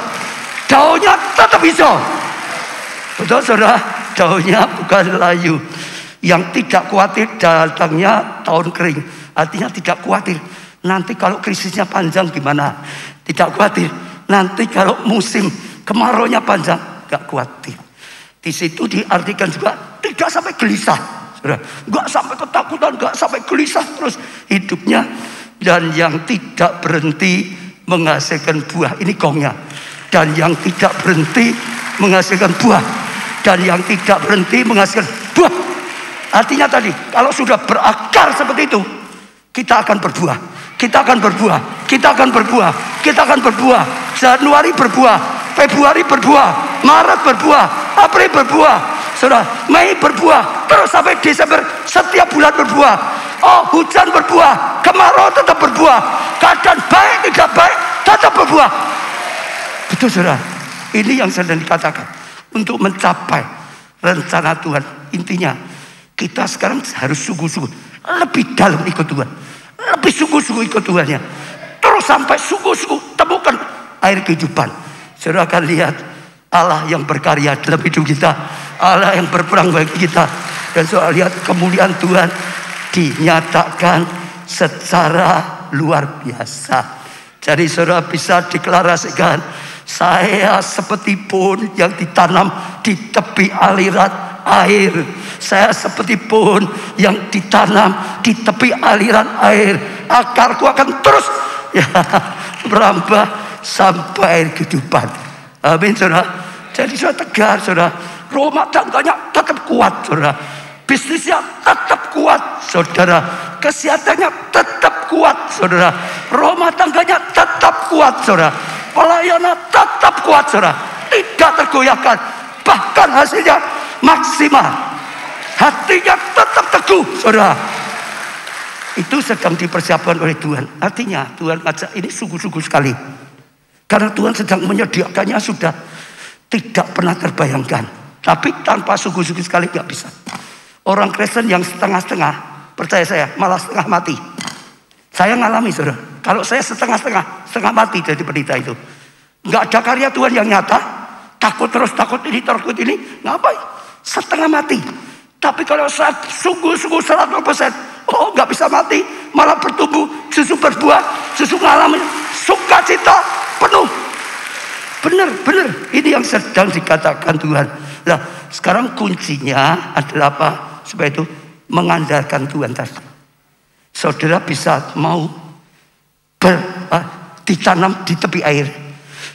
Speaker 1: daunnya tetap hijau. Betul, saudara? Daunnya bukan layu. Yang tidak khawatir datangnya tahun kering. Artinya tidak khawatir nanti kalau krisisnya panjang gimana. Tidak khawatir nanti kalau musim kemaraunya panjang. Gak khawatir. Di situ diartikan juga tidak sampai gelisah, saudara. Gak sampai ketakutan, gak sampai gelisah terus hidupnya. Dan yang tidak berhenti menghasilkan buah. Ini gongnya. Dan yang tidak berhenti menghasilkan buah. Dan yang tidak berhenti menghasilkan buah. Artinya tadi, kalau sudah berakar seperti itu, kita akan berbuah. Kita akan berbuah. Kita akan berbuah. Kita akan berbuah. Januari berbuah. Februari berbuah. Maret berbuah. April berbuah. Saudara, Mei berbuah. Terus sampai Desember, setiap bulan berbuah. Oh, hujan berbuah. Kemarau tetap berbuah. Keadaan baik, tidak baik, tetap berbuah. Betul, saudara. Ini yang sedang dikatakan. Untuk mencapai rencana Tuhan. Intinya kita sekarang harus sungguh-sungguh lebih dalam ikut Tuhan, lebih sungguh-sungguh ikut Tuhannya, terus sampai sungguh-sungguh temukan air kehidupan. Saudara akan lihat Allah yang berkarya dalam hidup kita, Allah yang berperang bagi kita. Dan saudara lihat kemuliaan Tuhan dinyatakan secara luar biasa. Jadi saudara bisa deklarasikan, saya seperti pohon yang ditanam di tepi aliran air. Saya seperti pohon yang ditanam di tepi aliran air. Akarku akan terus merambah sampai air kehidupan. Amin, saudara. Jadi saudara tegar, saudara. Rumah tangganya tetap kuat, saudara. Bisnisnya tetap kuat, saudara. Kesehatannya tetap kuat, saudara. Rumah tangganya tetap kuat, saudara. Pelayanan tetap kuat, saudara. Tidak tergoyahkan. Bahkan hasilnya maksimal. Hatinya tetap teguh, saudara. Itu sedang dipersiapkan oleh Tuhan. Artinya Tuhan ngajak ini sungguh-sungguh sekali. Karena Tuhan sedang menyediakannya sudah tidak pernah terbayangkan. Tapi tanpa sungguh-sungguh sekali gak bisa. Orang Kristen yang setengah-setengah, percaya saya, malah setengah mati. Saya ngalami, saudara. Kalau saya setengah mati jadi pendeta itu. Gak ada karya Tuhan yang nyata. Takut terus, takut ini, ngapain? Setengah mati. Tapi kalau saya sungguh-sungguh 100%, oh gak bisa mati. Malah bertumbuh, justru berbuah, justru ngalamin sukacita penuh. Benar. Ini yang sedang dikatakan Tuhan. Nah, sekarang kuncinya adalah apa? Supaya itu mengandalkan Tuhan tadi. Saudara bisa mau ditanam di tepi air.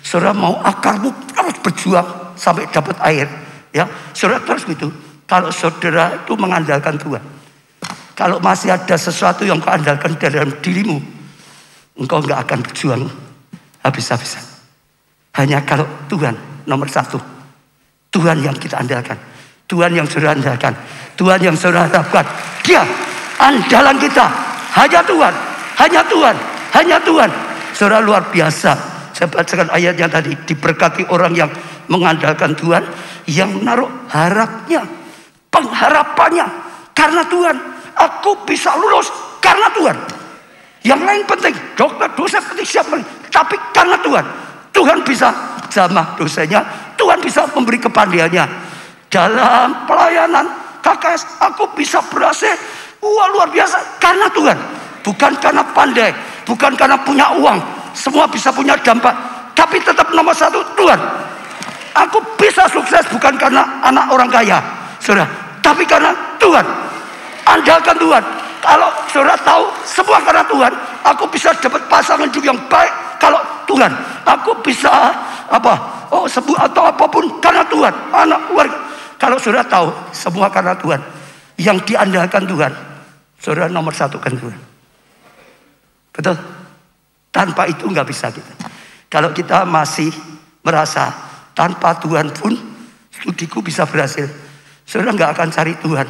Speaker 1: Saudara mau akarmu terus berjuang sampai dapat air. Ya, saudara terus gitu. Kalau saudara itu mengandalkan Tuhan. Kalau masih ada sesuatu yang kau andalkan dalam dirimu, engkau nggak akan berjuang habis-habisan. Hanya kalau Tuhan nomor satu. Tuhan yang kita andalkan. Tuhan yang saudara andalkan. Tuhan yang saudara harapkan. Dia andalan kita. Hanya Tuhan. Hanya Tuhan. Saudara luar biasa. Saya bacakan ayatnya tadi. Diberkati orang yang mengandalkan Tuhan. Yang menaruh harapnya. Pengharapannya. Karena Tuhan. Aku bisa lulus karena Tuhan. Yang lain penting. Dokter, dosen, penting siapa. Tapi karena Tuhan. Tuhan bisa jamah dosanya. Tuhan bisa memberi kepandaiannya. Dalam pelayanan KKS aku bisa berhasil. Wah, luar biasa. Karena Tuhan. Bukan karena pandai. Bukan karena punya uang. Semua bisa punya dampak. Tapi tetap nomor satu Tuhan. Aku bisa sukses bukan karena anak orang kaya, saudara. Tapi karena Tuhan. Andalkan Tuhan. Kalau saudara tahu semua karena Tuhan. Aku bisa dapat pasangan hidup yang baik. Kalau Tuhan, aku bisa sembuh atau apapun karena Tuhan. Anak keluarga. Kalau saudara tahu semua karena Tuhan, yang diandalkan Tuhan, saudara nomor satu kan Tuhan. Betul? Tanpa itu nggak bisa kita. Kalau kita masih merasa tanpa Tuhan pun studiku bisa berhasil, saudara nggak akan cari Tuhan.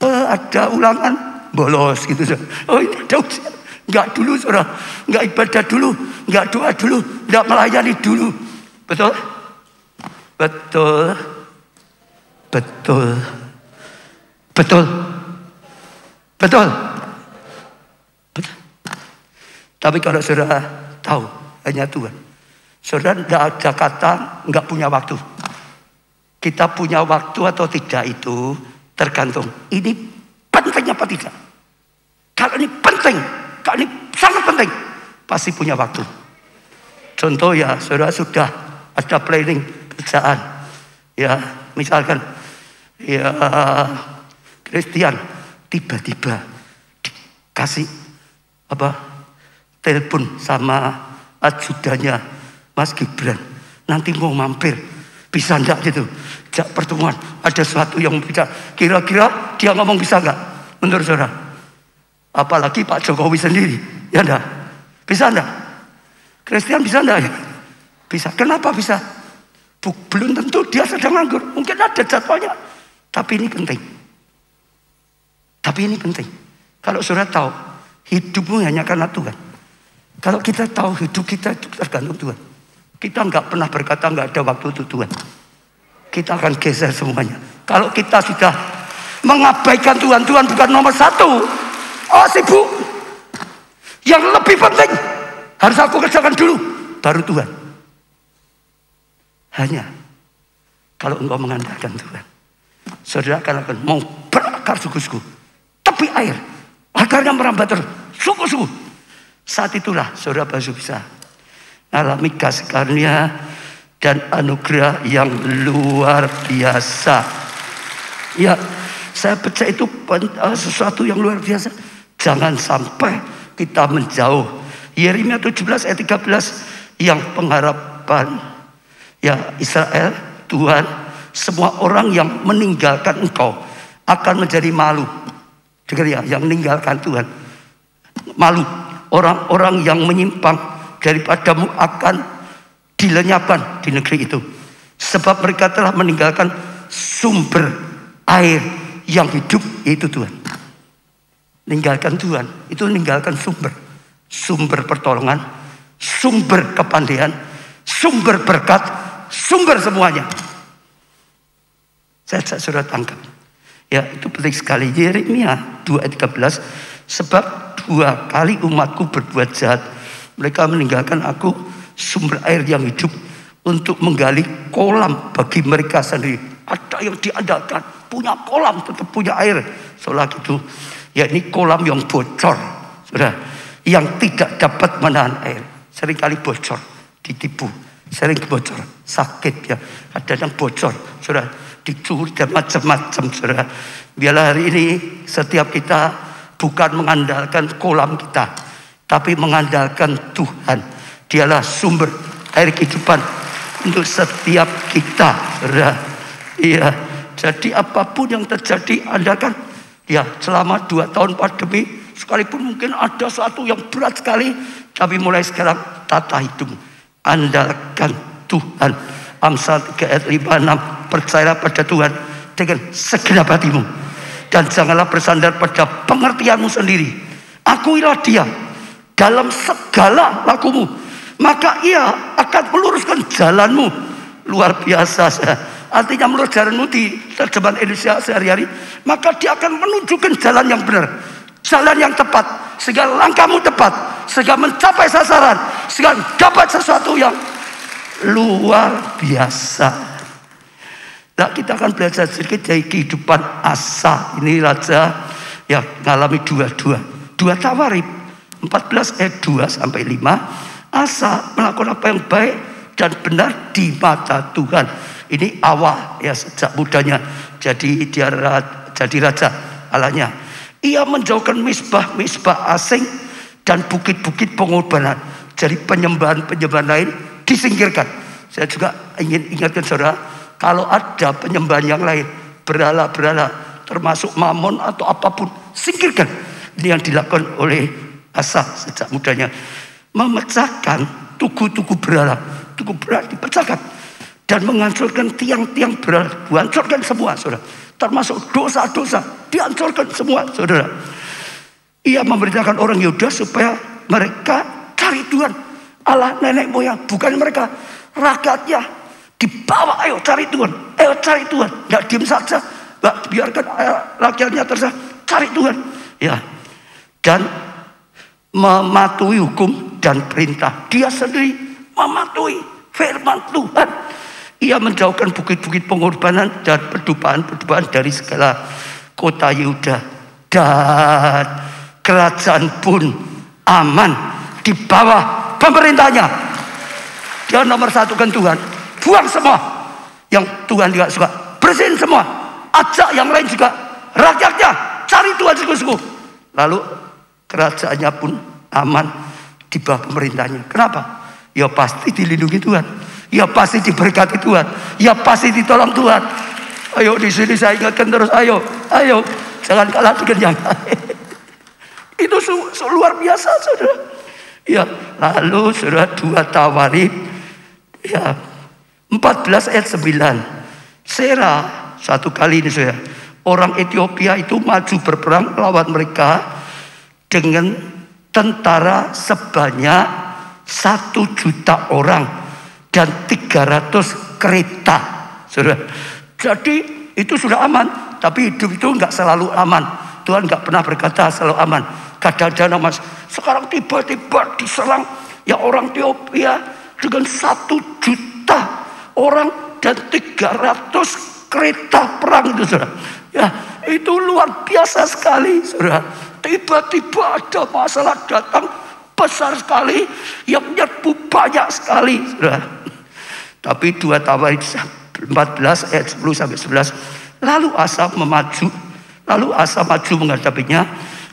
Speaker 1: Ada ulangan bolos gitu. Oh ini ada ujian. Enggak dulu, saudara. Enggak ibadah dulu. Enggak doa dulu. Enggak melayani dulu. Betul? Betul. Tapi kalau saudara tahu hanya Tuhan. Saudara enggak ada kata enggak punya waktu. Kita punya waktu atau tidak itu tergantung. Ini penting apa tidak? Kalau ini penting. Ini sangat penting. Pasti punya waktu. Contoh ya, saudara sudah ada planning kerjaan. Ya, misalkan ya Christian tiba-tiba dikasih telepon sama ajudannya Mas Gibran. Nanti mau mampir. Bisa enggak gitu? Jak pertemuan. Ada sesuatu yang bisa. Kira-kira dia ngomong bisa enggak? Menurut saudara? Apalagi Pak Jokowi sendiri. Ya enggak? Bisa enggak? Christian bisa enggak? Bisa. Kenapa bisa? Belum tentu dia sedang nganggur. Mungkin ada jadwalnya. Tapi ini penting. Kalau saudara tahu, hidupmu hanya karena Tuhan. Kalau kita tahu hidup kita itu tergantung Tuhan. Kita enggak pernah berkata enggak ada waktu untuk Tuhan. Kita akan geser semuanya. Kalau kita sudah mengabaikan Tuhan, Tuhan bukan nomor satu. Oh sibuk. Yang lebih penting harus aku kerjakan dulu. Baru Tuhan. Hanya kalau engkau mengandalkan Tuhan, saudara akan mau berakar sungguh-sungguh. Tepi air. Akarnya merambat terus. Sungguh-sungguh. Saat itulah saudara baru bisa alami kasih karunia dan anugerah yang luar biasa. Ya, saya baca itu sesuatu yang luar biasa. Jangan sampai kita menjauh. Yeremia 17 ayat 13, yang pengharapan ya Israel, Tuhan, semua orang yang meninggalkan engkau akan menjadi malu. Dengar ya, yang meninggalkan Tuhan malu. Orang-orang yang menyimpang daripadamu akan dilenyapkan di negeri itu. Sebab mereka telah meninggalkan sumber air yang hidup, yaitu Tuhan. Meninggalkan Tuhan, itu meninggalkan sumber. Sumber pertolongan, sumber kepandaian, sumber berkat, sumber semuanya. Saya sudah tangkap. Ya, itu penting sekali. Yeremia 2 ayat 13, sebab 2 kali umatku berbuat jahat. Mereka meninggalkan aku, sumber air yang hidup, untuk menggali kolam bagi mereka sendiri. Ada yang diandalkan, punya kolam tetap punya air. Soalnya gitu, ya ini kolam yang bocor, saudara, yang tidak dapat menahan air. Seringkali bocor, ditipu, sering bocor, sakit ya. Ada yang bocor, saudara, dicuri dan macam-macam, saudara. Biarlah hari ini setiap kita bukan mengandalkan kolam kita, tapi mengandalkan Tuhan. Dialah sumber air kehidupan untuk setiap kita, saudara. Iya, jadi apapun yang terjadi, andalkan. Ya, selama 2 tahun pandemi, sekalipun mungkin ada sesuatu yang berat sekali, tapi mulai sekarang tata hidup, andalkan Tuhan. Amsal 3 ayat 5-6, percayalah pada Tuhan dengan segenap hatimu, dan janganlah bersandar pada pengertianmu sendiri. Akuilah Dia dalam segala lakumu, maka Ia akan meluruskan jalanmu. Luar biasa. Artinya menurut jalanmu di terjemahan Indonesia sehari-hari, maka Dia akan menunjukkan jalan yang benar, jalan yang tepat, sehingga langkahmu tepat, sehingga mencapai sasaran, sehingga dapat sesuatu yang luar biasa. Nah, kita akan belajar sedikit dari kehidupan Asa. Ini raja yang mengalami dua Tawarib 14 ayat 2 sampai 5. Asa melakukan apa yang baik dan benar di mata Tuhan. Ini awal ya, sejak mudanya jadi raja Allahnya. Ia menjauhkan misbah asing dan bukit-bukit pengorbanan. Jadi penyembahan lain disingkirkan. Saya juga ingin ingatkan saudara, kalau ada penyembahan yang lain, berhala-berhala, termasuk mamon atau apapun, singkirkan. Ini yang dilakukan oleh Asa sejak mudanya. Memecahkan tugu-tugu berhala. Tugu berhala dipecahkan. Dan menghancurkan tiang-tiang berhala. Dihancurkan semua, saudara. Termasuk dosa-dosa. Dihancurkan semua, saudara. Ia memerintahkan orang Yehuda supaya mereka cari Tuhan, Allah nenek moyang. Bukan mereka, rakyatnya dibawa, ayo cari Tuhan. Ayo cari Tuhan. Tidak diam saja. Biarkan rakyatnya terserah. Cari Tuhan. Ya. Dan mematuhi hukum dan perintah. Dia sendiri mematuhi firman Tuhan. Ia menjauhkan bukit-bukit pengorbanan dan perduaan-perduaan dari segala kota Yehuda. Dan kerajaan pun aman di bawah pemerintahnya. Dia nomor satukan Tuhan. Buang semua yang Tuhan tidak suka. Bersihin semua. Ajak yang lain juga. Rakyatnya cari Tuhan sungguh-sungguh. Lalu kerajaannya pun aman di bawah pemerintahnya. Kenapa? Ya pasti dilindungi Tuhan. Ya pasti diberkati Tuhan. Ya pasti ditolong Tuhan. Ayo di sini saya ingatkan terus. Ayo. Jangan kalah dengan yang lain. Itu luar biasa, saudara. Ya, lalu saudara 2 Tawarib ya 14 ayat 9. Serah satu kali ini saudara, orang Ethiopia itu maju berperang melawan mereka dengan tentara sebanyak 1 juta orang dan 300 kereta, saudara. Jadi itu sudah aman, tapi hidup itu enggak selalu aman. Tuhan enggak pernah berkata selalu aman. Kadang-kadang mas, sekarang tiba-tiba diserang ya orang Ethiopia dengan 1 juta orang dan 300 kereta perang itu, saudara. Ya, itu luar biasa sekali, saudara. Tiba-tiba ada masalah datang besar sekali yang menyerbu banyak sekali, saudara. Tapi 2 Tawarib 14 ayat 10 sampai 11. Lalu Asa memaju Lalu Asa maju menghadapinya.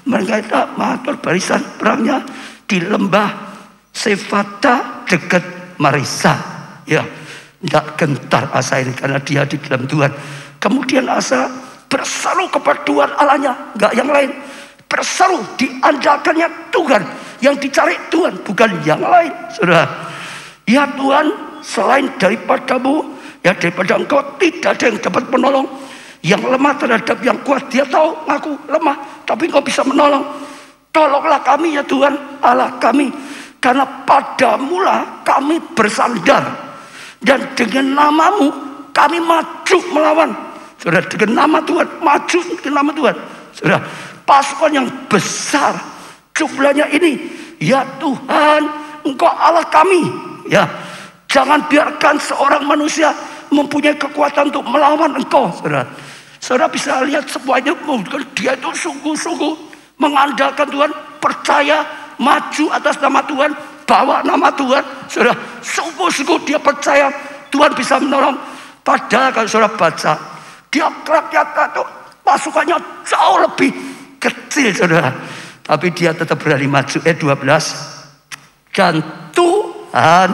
Speaker 1: Mereka mengatur barisan perangnya di lembah Sefata dekat Marisa. Ya, tidak gentar Asa ini karena dia di dalam Tuhan. Kemudian Asa berseru kepada Tuhan Allahnya, enggak yang lain. Berseru, diandalkannya Tuhan, yang dicari Tuhan, bukan yang lain. Saudara, ya Tuhan, selain daripadamu, ya daripada engkau tidak ada yang dapat menolong. Yang lemah terhadap yang kuat, dia tahu aku lemah, tapi engkau bisa menolong. Tolonglah kami ya Tuhan Allah kami, karena padamulah kami bersandar, dan dengan namamu kami maju melawan. Saudara, dengan nama Tuhan, maju dengan nama Tuhan. Saudara, pasukan yang besar jumlahnya ini, ya Tuhan engkau Allah kami. Ya, jangan biarkan seorang manusia mempunyai kekuatan untuk melawan engkau. Saudara bisa lihat semuanya, dia itu sungguh-sungguh mengandalkan Tuhan, percaya, maju atas nama Tuhan, bawa nama Tuhan. Saudara, sungguh-sungguh dia percaya Tuhan bisa menolong. Padahal kalau saudara baca, dia rakyat itu pasukannya jauh lebih kecil, saudara. Tapi dia tetap berani maju. 12. Dan Tuhan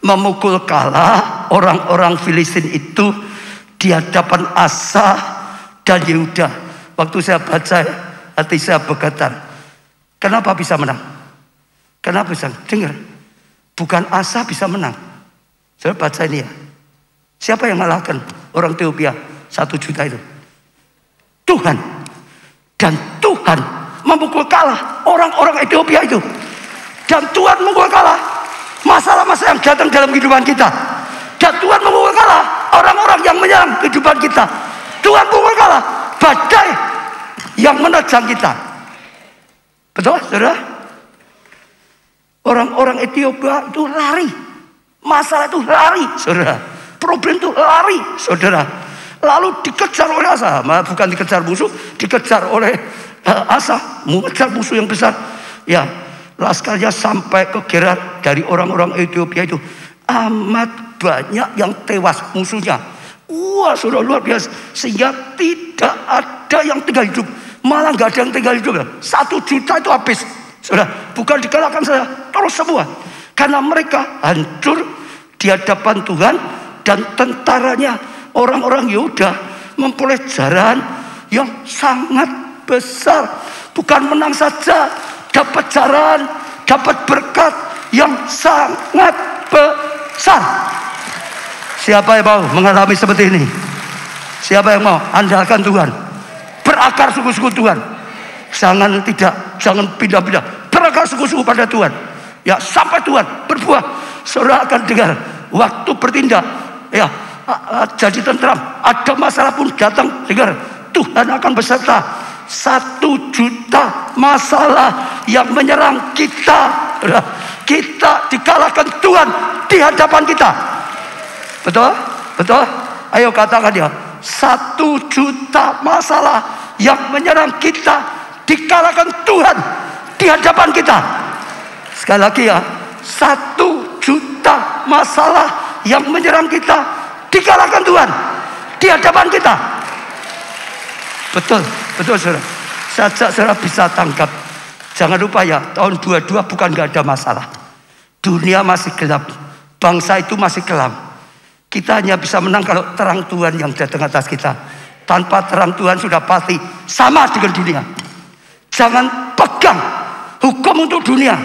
Speaker 1: memukul kalah orang-orang Filistin itu di hadapan Asa dan Yehuda. Waktu saya baca, hati saya bergetar. Kenapa bisa menang? Kenapa bisa? Dengar, bukan Asa bisa menang. Saya baca ini ya. Siapa yang mengalahkan orang Ethiopia 1 juta itu? Tuhan. Dan Tuhan memukul kalah orang-orang Ethiopia itu. Dan Tuhan memukul kalah masalah-masalah yang datang dalam kehidupan kita. Dan Tuhan memukul kalah orang-orang yang menyerang kehidupan kita. Tuhan memukul kalah badai yang menerjang kita. Betul, saudara? Orang-orang Ethiopia itu lari. Masalah itu lari, saudara. Problem itu lari, saudara. Lalu dikejar oleh Asa. Bukan dikejar musuh, dikejar oleh Asa. Mengejar musuh yang besar. Ya, laskarnya sampai ke Gerar. Dari orang-orang Ethiopia itu amat banyak yang tewas musuhnya. Wah, saudara, luar biasa. Sehingga tidak ada yang tinggal hidup. Malah gak ada yang tinggal hidup. 1 juta itu habis. Saudara, bukan dikalahkan saya, terus semua. Karena mereka hancur di hadapan Tuhan. Dan tentaranya orang-orang Yehuda memperoleh jaran yang sangat besar. Bukan menang saja, dapat jaran, dapat berkat yang sangat besar. Siapa yang mau mengalami seperti ini? Siapa yang mau andalkan Tuhan, berakar sungguh-sungguh Tuhan? Jangan pindah-pindah, berakar sungguh-sungguh pada Tuhan. Ya, sampai Tuhan berbuah, saudara akan dengar waktu bertindak. Ya, jadi tentram. Ada masalah pun datang, dengar, Tuhan akan beserta. 1 juta masalah yang menyerang kita, kita dikalahkan Tuhan di hadapan kita. Betul? Betul? Ayo katakan ya. 1 juta masalah yang menyerang kita dikalahkan Tuhan di hadapan kita. Sekali lagi ya. 1 juta masalah yang menyerang kita dikalahkan Tuhan di hadapan kita. Betul, betul saudara. Saja saudara bisa tangkap. Jangan lupa ya, tahun 22 bukan gak ada masalah. Dunia masih gelap, bangsa itu masih kelam. Kita hanya bisa menang kalau terang Tuhan yang datang atas kita. Tanpa terang Tuhan sudah pasti sama dengan dunia. Jangan pegang hukum untuk dunia,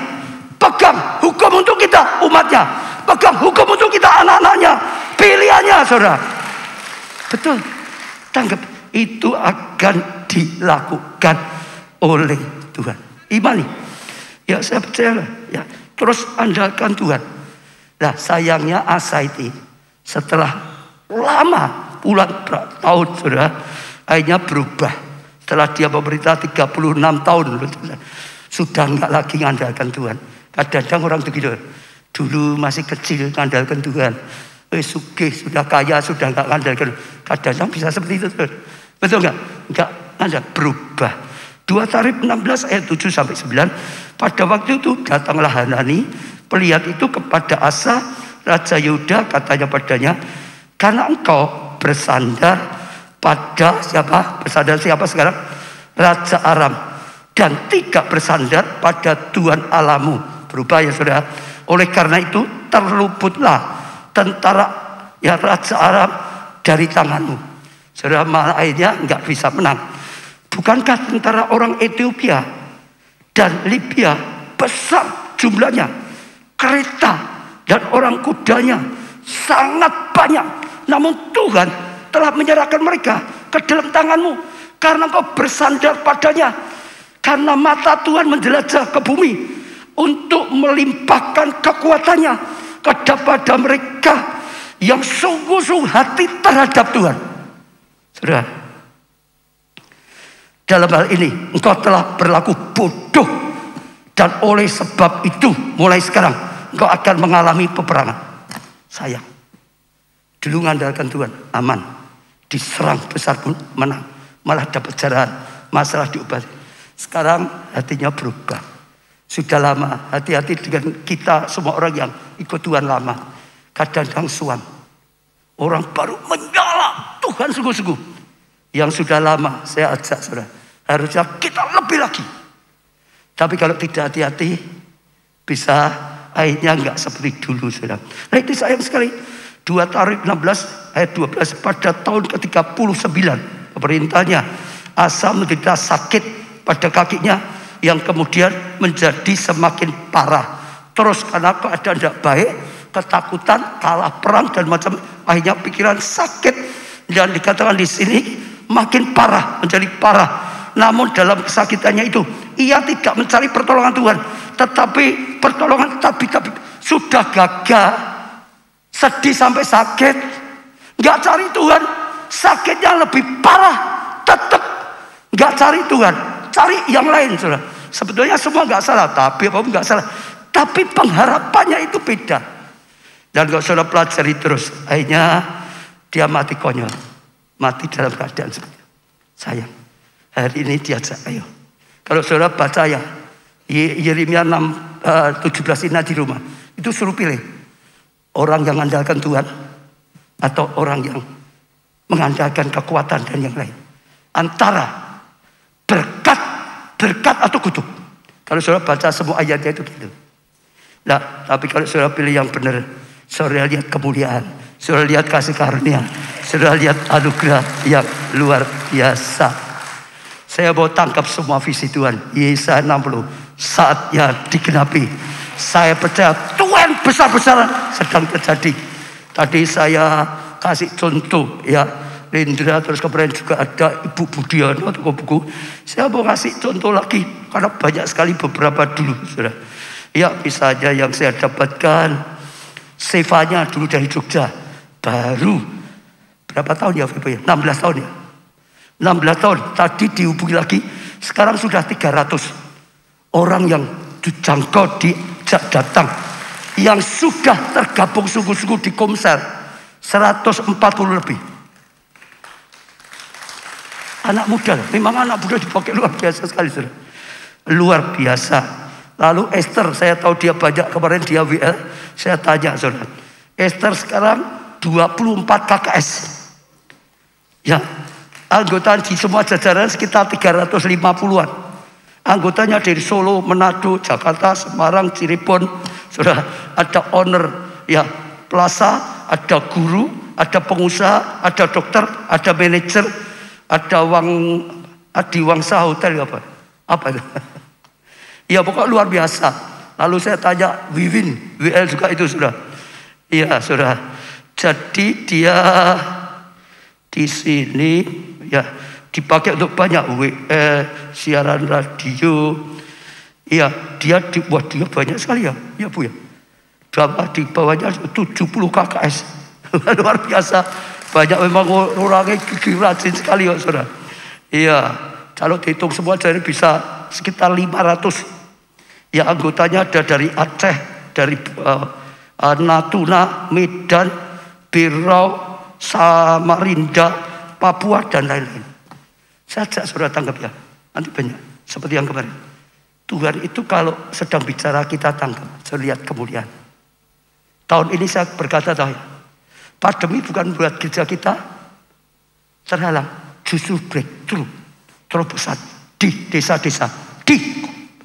Speaker 1: pegang hukum untuk kita umatnya, pegang hukum untuk kita anak-anaknya, pilihannya saudara. Betul, tangkap. Itu akan dilakukan oleh Tuhan. Imani. Ya saya percaya ya. Terus andalkan Tuhan. Nah sayangnya Asa itu setelah lama puluhan tahun saudara, akhirnya berubah. Setelah dia memerintah 36 tahun sudah enggak lagi mengandalkan Tuhan. Kadang-kadang orang begitu. Dulu masih kecil mengandalkan Tuhan. Sugih sudah kaya sudah enggak mengandalkan. Kadang-kadang bisa seperti itu. Betul enggak? Enggak ada, berubah. 2 Tarikh 16 ayat 7 sampai 9. Pada waktu itu datanglah Hanani pelihat itu kepada Asa Raja Yehuda, katanya padanya, karena engkau bersandar pada siapa? Bersandar siapa sekarang? Raja Aram. Dan tidak bersandar pada Tuhan Allahmu. Berubah ya saudara. Oleh karena itu terluputlah tentara ya Raja Aram dari tanganmu. Saudara, akhirnya nggak bisa menang. Bukankah tentara orang Ethiopia dan Libya besar jumlahnya, kereta dan orang kudanya sangat banyak, namun Tuhan telah menyerahkan mereka ke dalam tanganmu karena kau bersandar padanya. Karena mata Tuhan menjelajah ke bumi untuk melimpahkan kekuatannya kepada mereka yang sungguh-sungguh hati terhadap Tuhan. Saudara, dalam hal ini engkau telah berlaku bodoh, dan oleh sebab itu mulai sekarang engkau akan mengalami peperangan. Sayang, dulu mengandalkan Tuhan aman, diserang besar pun menang, malah dapat jarahan, masalah diobati. Sekarang hatinya berubah. Sudah lama, hati-hati dengan kita semua orang yang ikut Tuhan lama. Kadang-kadang suam, orang baru menyala Tuhan sungguh-sungguh. Yang sudah lama saya ajak saudara, harusnya kita lebih lagi. Tapi kalau tidak hati-hati, bisa akhirnya enggak seperti dulu saudara. Nah itu sayang sekali. 2 Tarik 16 ayat 12, pada tahun ke-39 pemerintahnya Asa menderita sakit pada kakinya yang kemudian menjadi semakin parah. Terus karena keadaan tidak baik, ketakutan, kalah perang dan macam, akhirnya pikiran sakit, dan dikatakan di sini makin parah, menjadi parah. Namun dalam kesakitannya itu ia tidak mencari pertolongan Tuhan, tetapi pertolongan tapi sudah gagal, sedih sampai sakit, nggak cari Tuhan, sakitnya lebih parah, tetap nggak cari Tuhan, cari yang lain saudara. Sebetulnya semua nggak salah, tapi apa nggak salah, tapi pengharapannya itu beda. Dan kalau saudara pelajari terus, akhirnya dia mati konyol, mati dalam keadaan seperti itu. Sayang, hari ini diajak ayo. Kalau saudara baca ya Yeremia 17 ini di rumah, itu suruh pilih orang yang mengandalkan Tuhan atau orang yang mengandalkan kekuatan dan yang lain, antara berkat atau kutuk. Kalau saudara baca semua ayatnya itu gitu. Nah, tapi kalau saudara pilih yang benar, saudara lihat kemuliaan, saudara lihat kasih karunia, saudara lihat anugerah yang luar biasa. Saya mau tangkap semua visi Tuhan. Yesaya 60 saatnya digenapi. Saya percaya Tuhan besar-besaran sedang terjadi. Tadi saya kasih contoh ya, Lindra, terus kemarin juga ada Ibu Budiano atau buku. Saya mau kasih contoh lagi karena banyak sekali beberapa dulu saudara. Ya misalnya yang saya dapatkan, Sevanya dulu dari Jogja, baru berapa tahun ya Febo ya? 16 tahun ya. 16 tahun, tadi dihubungi lagi, sekarang sudah 300 orang yang dijangkau diajak datang, yang sudah tergabung sungguh-sungguh di Komsel 140 lebih. Anak muda, memang anak muda dipakai luar biasa sekali saudara. Luar biasa. Lalu Esther, saya tahu dia banyak, kemarin dia WL, saya tanya saudara, Esther sekarang 24 KKS. Ya, anggota di semua jajaran sekitar 350-an. Anggotanya dari Solo, Manado, Jakarta, Semarang, Cirebon. Saudara, ada owner ya plaza, ada guru, ada pengusaha, ada dokter, ada manajer, ada Adiwangsa Hotel apa itu? Ya pokoknya luar biasa. Lalu saya tanya Wiwin, WL juga itu sudah. Iya sudah. Jadi dia di sini ya dipakai untuk banyak siaran radio. Iya dia dia banyak sekali ya, ya Bu ya. Di bawahnya 70 KKS. Luar biasa. Banyak memang orangnya gigi rajin sekali ya saudara. Iya, kalau dihitung semua jadi bisa sekitar 500. Ya anggotanya ada dari Aceh, dari Natuna, Medan, Berau, Samarinda, Papua dan lain-lain. Saya ajak saudara tangkap ya. Nanti banyak seperti yang kemarin. Tuhan itu kalau sedang bicara kita tangkap, saya lihat kemuliaan. Tahun ini saya berkata, pandemi bukan buat gereja kita, terhalang, justru breakthrough, terobosan di desa-desa, di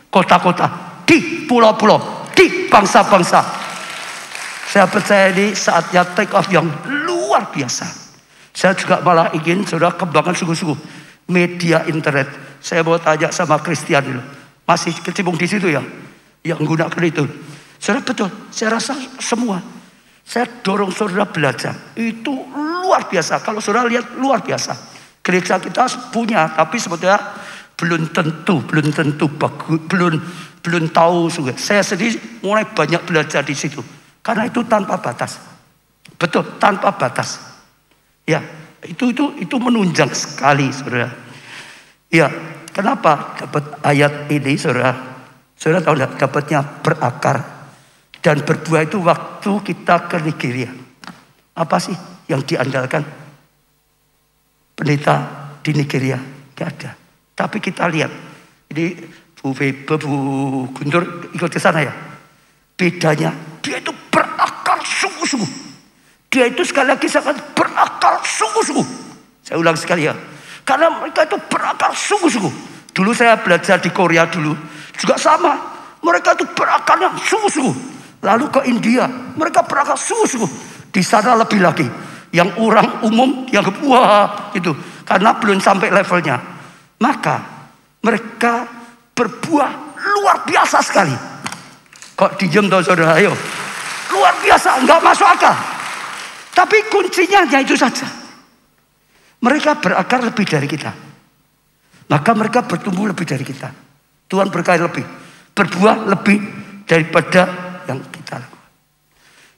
Speaker 1: kota-kota, di pulau-pulau, di bangsa-bangsa. Saya percaya ini saatnya take off yang luar biasa. Saya juga malah ingin saudara kembangkan sungguh-sungguh media internet. Saya mau tanya sama Christian dulu, masih kecimpung di situ ya, yang menggunakan itu. Saudara betul, saya rasa semua. Saya dorong saudara belajar. Itu luar biasa. Kalau saudara lihat luar biasa. Gereja kita punya, tapi sebetulnya belum tentu bagus, belum tahu juga. Saya sendiri mulai banyak belajar di situ. Karena itu tanpa batas. Betul, tanpa batas. Ya, itu menunjang sekali, saudara. Ya, kenapa dapat ayat ini, saudara? Saudara tahu tidak? Dapatnya berakar dan berbuah itu waktu kita ke Nigeria. Apa sih yang diandalkan pendeta di Nigeria? Gak ada. Tapi kita lihat, ini Bu Guntur ikut ke sana ya. Bedanya, dia itu berakar sungguh-sungguh. Dia itu sekali lagi saya katakan berakar sungguh-sungguh. Saya ulang sekali ya. Karena mereka itu berakar sungguh-sungguh. Dulu saya belajar di Korea dulu, juga sama. Mereka itu berakarnya sungguh-sungguh. Lalu ke India, mereka berakar sungguh-sungguh. Di sana lebih lagi. Yang orang umum, yang wah itu. Karena belum sampai levelnya. Maka mereka berbuah luar biasa sekali. Kok dijem toh saudara, ayo. Luar biasa, enggak masuk akal. Tapi kuncinya hanya itu saja. Mereka berakar lebih dari kita. Maka mereka bertumbuh lebih dari kita. Tuhan berkait lebih. Berbuah lebih daripada yang kita lakukan.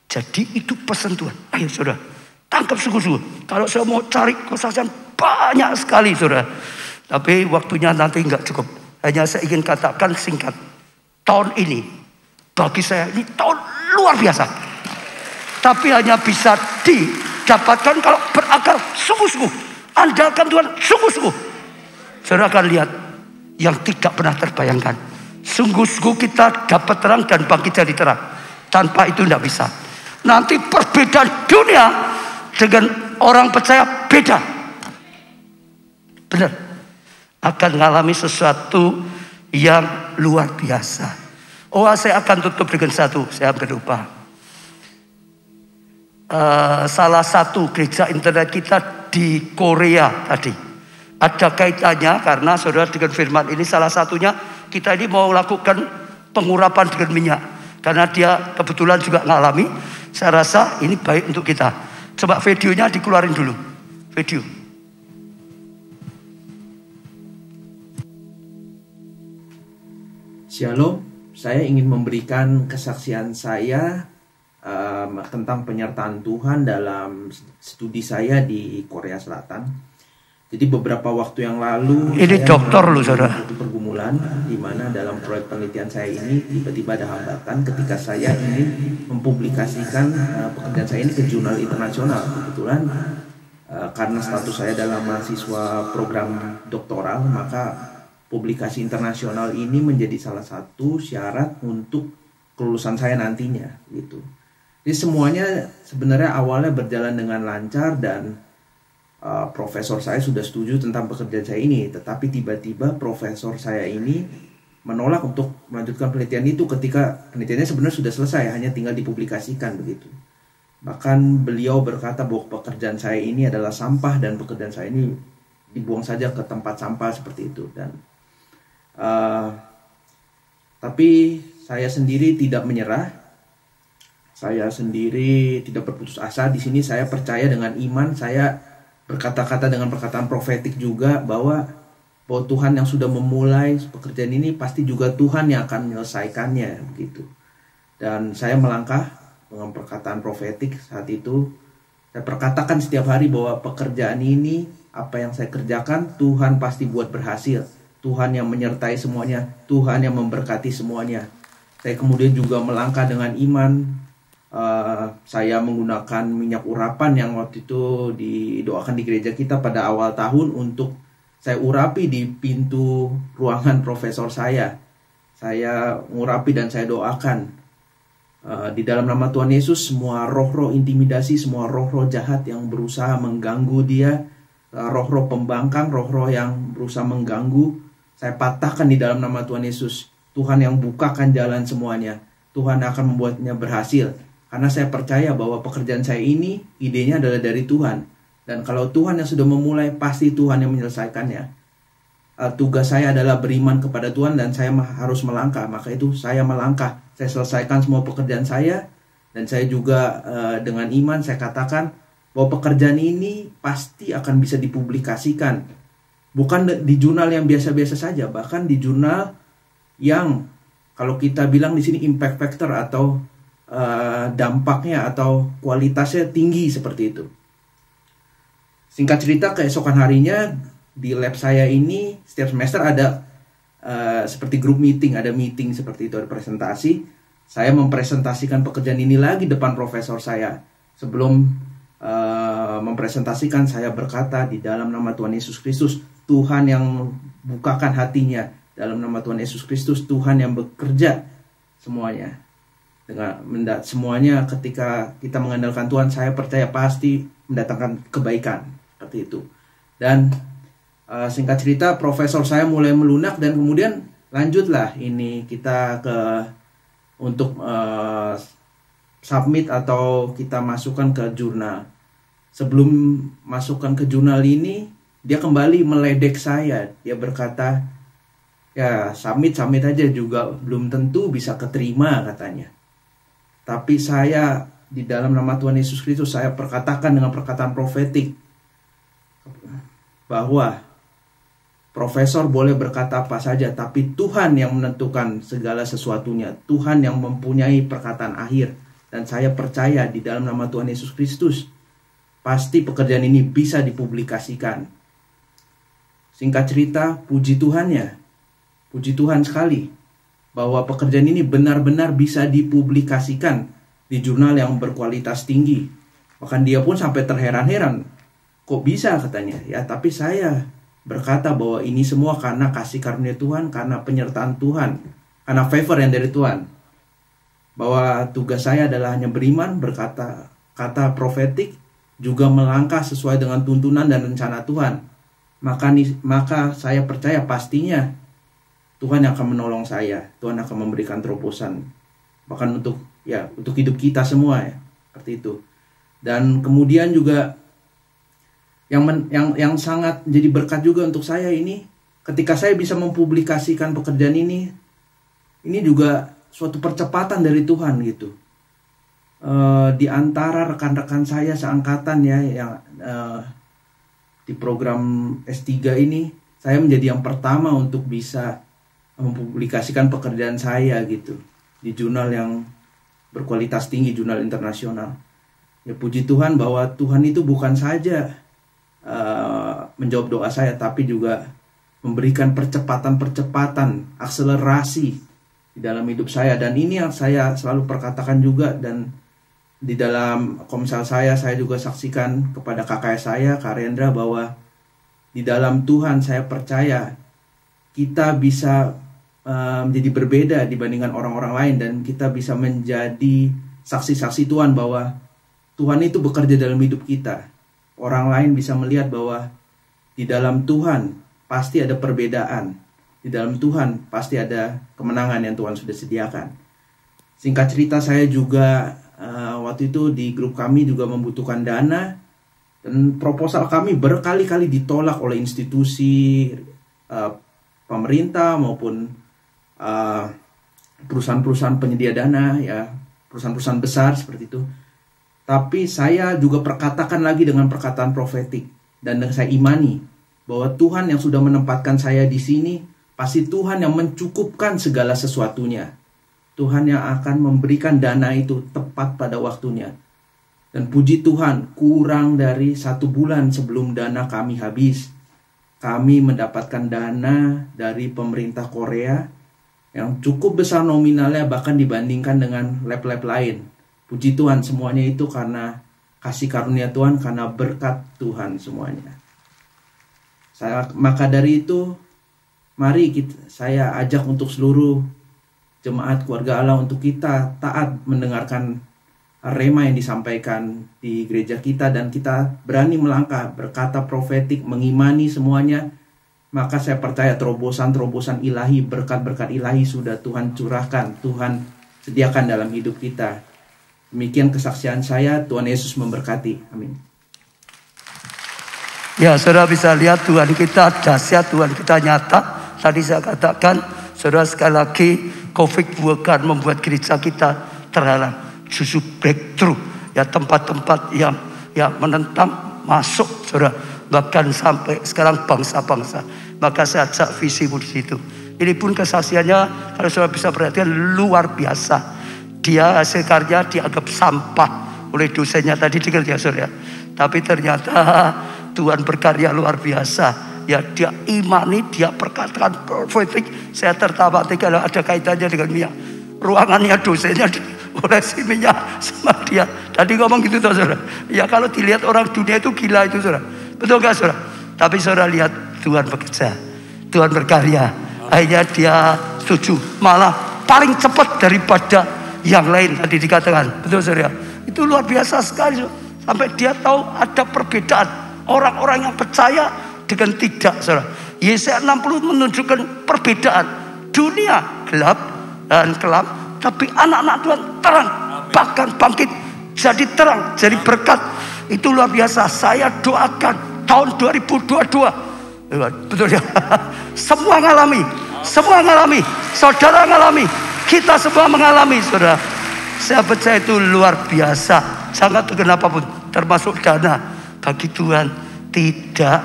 Speaker 1: Jadi itu pesan Tuhan. Ayo saudara, tangkap sungguh-sungguh. Kalau saya mau cari kesaksian banyak sekali saudara. Tapi waktunya nanti enggak cukup. Hanya saya ingin katakan singkat. Tahun ini, bagi saya ini tahun luar biasa. Tapi hanya bisa didapatkan kalau berakar sungguh-sungguh. Andalkan Tuhan sungguh-sungguh. Saudara akan lihat yang tidak pernah terbayangkan. Sungguh-sungguh kita dapat terang dan bangkit jadi terang. Tanpa itu tidak bisa. Nanti perbedaan dunia dengan orang percaya beda. Benar. Akan mengalami sesuatu yang luar biasa. Oh, saya akan tutup dengan satu. Saya hampir lupa. Salah satu gereja internet kita di Korea tadi. Ada kaitannya karena saudara dengan firman ini salah satunya kita ini mau lakukan pengurapan dengan minyak. Karena dia kebetulan juga ngalami. Saya rasa ini baik untuk kita. Coba videonya dikeluarin dulu. Video.
Speaker 3: Shalom, saya ingin memberikan kesaksian saya tentang penyertaan Tuhan dalam studi saya di Korea Selatan. Jadi beberapa waktu yang lalu
Speaker 1: ini dokter loh saudara.
Speaker 3: Itu pergumulan di mana dalam proyek penelitian saya ini tiba-tiba ada hambatan ketika saya ingin mempublikasikan pekerjaan saya ini ke jurnal internasional. Kebetulan karena status saya dalam mahasiswa program doktoral, maka publikasi internasional ini menjadi salah satu syarat untuk kelulusan saya nantinya gitu. Jadi semuanya sebenarnya awalnya berjalan dengan lancar dan profesor saya sudah setuju tentang pekerjaan saya ini, tetapi tiba-tiba profesor saya ini menolak untuk melanjutkan penelitian itu ketika penelitiannya sebenarnya sudah selesai, hanya tinggal dipublikasikan begitu. Bahkan beliau berkata bahwa pekerjaan saya ini adalah sampah dan pekerjaan saya ini dibuang saja ke tempat sampah seperti itu. Dan tapi saya sendiri tidak menyerah. Saya sendiri tidak berputus asa. Di sini saya percaya dengan iman. Saya berkata-kata dengan perkataan profetik juga bahwa Tuhan yang sudah memulai pekerjaan ini pasti juga Tuhan yang akan menyelesaikannya begitu. Dan saya melangkah dengan perkataan profetik saat itu. Saya perkatakan setiap hari bahwa pekerjaan ini, apa yang saya kerjakan, Tuhan pasti buat berhasil. Tuhan yang menyertai semuanya, Tuhan yang memberkati semuanya. Saya kemudian juga melangkah dengan iman. Saya menggunakan minyak urapan yang waktu itu didoakan di gereja kita pada awal tahun untuk saya urapi di pintu ruangan profesor saya. Saya mengurapi dan saya doakan. Di dalam nama Tuhan Yesus, semua roh-roh intimidasi, semua roh-roh jahat yang berusaha mengganggu dia, roh-roh pembangkang, roh-roh yang berusaha mengganggu, saya patahkan di dalam nama Tuhan Yesus. Tuhan yang bukakan jalan semuanya. Tuhan akan membuatnya berhasil. Karena saya percaya bahwa pekerjaan saya ini, idenya adalah dari Tuhan. Dan kalau Tuhan yang sudah memulai, pasti Tuhan yang menyelesaikannya. Tugas saya adalah beriman kepada Tuhan dan saya harus melangkah. Maka itu saya melangkah. Saya selesaikan semua pekerjaan saya. Dan saya juga dengan iman saya katakan bahwa pekerjaan ini pasti akan bisa dipublikasikan. Bukan di jurnal yang biasa-biasa saja. Bahkan di jurnal yang kalau kita bilang di sini impact factor atau dampaknya atau kualitasnya tinggi seperti itu. Singkat cerita, keesokan harinya di lab saya ini setiap semester ada seperti group meeting, ada meeting seperti itu, ada presentasi. Saya mempresentasikan pekerjaan ini lagi depan profesor saya. Sebelum mempresentasikan, saya berkata di dalam nama Tuhan Yesus Kristus, Tuhan yang bukakan hatinya. Dalam nama Tuhan Yesus Kristus, Tuhan yang bekerja semuanya. Dengan semuanya ketika kita mengandalkan Tuhan, saya percaya pasti mendatangkan kebaikan. Seperti itu. Dan singkat cerita, profesor saya mulai melunak dan kemudian lanjutlah ini kita untuk submit atau kita masukkan ke jurnal. Sebelum masukkan ke jurnal ini, dia kembali meledek saya. Dia berkata, ya submit aja juga belum tentu bisa keterima katanya. Tapi saya di dalam nama Tuhan Yesus Kristus, saya perkatakan dengan perkataan profetik bahwa profesor boleh berkata apa saja, tapi Tuhan yang menentukan segala sesuatunya. Tuhan yang mempunyai perkataan akhir. Dan saya percaya di dalam nama Tuhan Yesus Kristus, pasti pekerjaan ini bisa dipublikasikan. Singkat cerita, puji Tuhannya. Puji Tuhan sekali bahwa pekerjaan ini benar-benar bisa dipublikasikan di jurnal yang berkualitas tinggi. Bahkan dia pun sampai terheran-heran. Kok bisa katanya? Ya, tapi saya berkata bahwa ini semua karena kasih karunia Tuhan, karena penyertaan Tuhan, karena favor yang dari Tuhan. Bahwa tugas saya adalah hanya beriman, berkata kata profetik, juga melangkah sesuai dengan tuntunan dan rencana Tuhan. Maka saya percaya pastinya Tuhan yang akan menolong saya. Tuhan akan memberikan terobosan. Bahkan untuk hidup kita semua ya. Seperti itu. Dan kemudian juga yang sangat jadi berkat juga untuk saya ini, ketika saya bisa mempublikasikan pekerjaan ini juga suatu percepatan dari Tuhan gitu. Di antara rekan-rekan saya seangkatan ya yang di program S3 ini, saya menjadi yang pertama untuk bisa mempublikasikan pekerjaan saya gitu di jurnal yang berkualitas tinggi, jurnal internasional. Ya puji Tuhan bahwa Tuhan itu bukan saja menjawab doa saya, tapi juga memberikan percepatan, akselerasi di dalam hidup saya. Dan ini yang saya selalu perkatakan juga, dan di dalam komsel saya juga saksikan kepada kakak saya, Kak Rendra, bahwa di dalam Tuhan saya percaya kita bisa menjadi berbeda dibandingkan orang-orang lain, dan kita bisa menjadi saksi-saksi Tuhan bahwa Tuhan itu bekerja dalam hidup kita. Orang lain bisa melihat bahwa di dalam Tuhan pasti ada perbedaan. Di dalam Tuhan pasti ada kemenangan yang Tuhan sudah sediakan. Singkat cerita, saya juga waktu itu di grup kami juga membutuhkan dana. Dan proposal kami berkali-kali ditolak oleh institusi pemerintah maupun perusahaan-perusahaan penyedia dana, ya perusahaan-perusahaan besar seperti itu. Tapi saya juga perkatakan lagi dengan perkataan profetik, dan saya imani bahwa Tuhan yang sudah menempatkan saya di sini, pasti Tuhan yang mencukupkan segala sesuatunya. Tuhan yang akan memberikan dana itu tepat pada waktunya. Dan puji Tuhan, kurang dari 1 bulan sebelum dana kami habis, kami mendapatkan dana dari pemerintah Korea yang cukup besar nominalnya, bahkan dibandingkan dengan lab-lab lain. Puji Tuhan, semuanya itu karena kasih karunia Tuhan, karena berkat Tuhan semuanya. Maka dari itu, mari saya ajak untuk seluruh jemaat keluarga Allah untuk kita taat mendengarkan rema yang disampaikan di gereja kita, dan kita berani melangkah, berkata profetik, mengimani semuanya, maka saya percaya terobosan-terobosan ilahi, berkat-berkat ilahi sudah Tuhan curahkan, Tuhan sediakan dalam hidup kita. Demikian kesaksian saya. Tuhan Yesus memberkati. Amin.
Speaker 1: Ya, saudara bisa lihat Tuhan kita dahsyat, Tuhan kita nyata. Tadi saya katakan, saudara, sekali lagi COVID bukan membuat gereja kita terhalang. Justru breakthrough, ya, tempat-tempat yang menentang masuk, saudara, bahkan sampai sekarang bangsa-bangsa. Maka saya ajak visimu di situ. Ini pun kesaksiannya, kalau saudara bisa perhatikan, luar biasa. Dia hasil karya dianggap sampah oleh dosennya tadi di gereja, saudara. Tapi ternyata Tuhan berkarya luar biasa. Ya, dia imani, dia perkatakan profetik. Saya tertawa kalau ada kaitannya dengan minyak. Ruangannya dosennya oleh si minyak sama dia. Tadi ngomong gitu tuh, saudara. Ya, kalau dilihat orang dunia itu gila itu, saudara. Betul gak, saudara? Tapi saudara lihat Tuhan bekerja, Tuhan berkarya. Akhirnya dia setuju, malah paling cepat daripada yang lain tadi dikatakan. Betul, saudara? Itu luar biasa sekali, saudara. Sampai dia tahu ada perbedaan orang-orang yang percaya dengan tidak, saudara. Yesaya 60 menunjukkan perbedaan. Dunia gelap dan kelam, tapi anak-anak Tuhan terang, bahkan bangkit jadi terang, jadi berkat. Itu luar biasa. Saya doakan tahun 2022, betul ya, semua ngalami, saudara ngalami, kita semua mengalami, saudara. Saya percaya itu luar biasa. Sangat kenapa pun, termasuk dana bagi Tuhan tidak.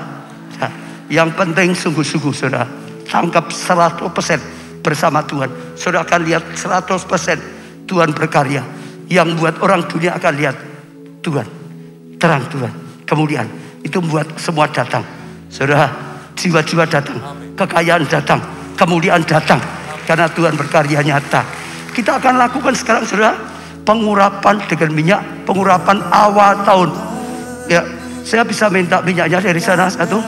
Speaker 1: Nah, yang penting sungguh-sungguh, saudara, tangkap 100% bersama Tuhan. Saudara akan lihat 100% Tuhan berkarya. Yang buat orang dunia akan lihat Tuhan, terang Tuhan. Kemudian itu membuat semua datang, saudara. Jiwa-jiwa datang, kekayaan datang, kemuliaan datang, karena Tuhan berkarya nyata. Kita akan lakukan sekarang, saudara, pengurapan dengan minyak, pengurapan awal tahun. Ya, saya bisa minta minyaknya dari sana satu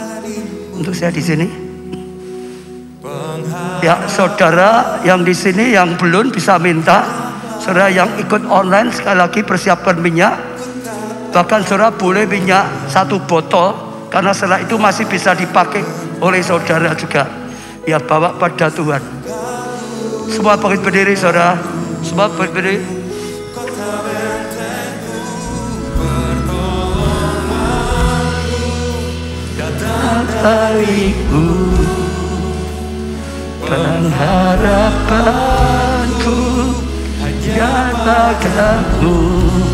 Speaker 1: untuk saya di sini. Ya, saudara yang di sini yang belum bisa minta, saudara yang ikut online sekali lagi persiapkan minyak. Bahkan saudara boleh minyak 1 botol, karena setelah itu masih bisa dipakai oleh saudara juga. Ya, bawa pada Tuhan. Semua berdiri, saudara. Semua berdiri. Datariku, pengharapanku, hanyalah kamu.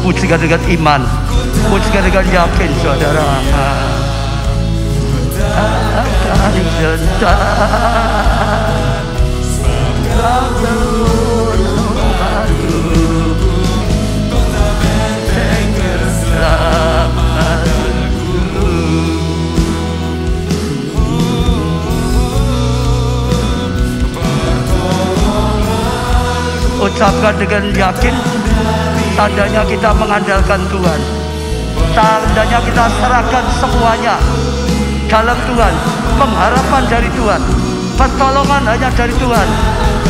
Speaker 1: Pujikan dengan iman, pujikan dengan yakin, saudara. Akan datang sebab kota benteng keselamatanku. Ucapkan dengan yakin, tandanya kita mengandalkan Tuhan, tandanya kita serahkan semuanya dalam Tuhan, pengharapan dari Tuhan, pertolongan hanya dari Tuhan.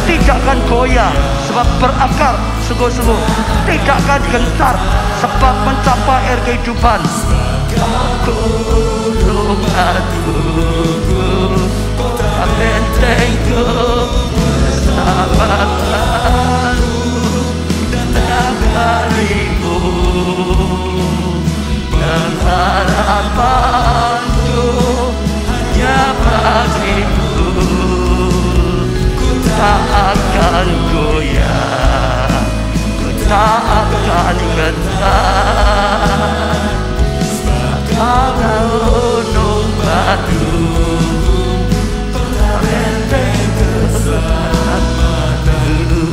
Speaker 1: Tidak akan goyah sebab berakar sungguh-sungguh, tidak akan gentar sebab mencapai air kehidupan. Gunung Agung, kota bentengku, keselamatanku, dan harimu, dan harapanku hanya bagimu. Ku tak akan goyah, ku tak akan gentar, sebab gunung batu, kota benteng keselamatanku.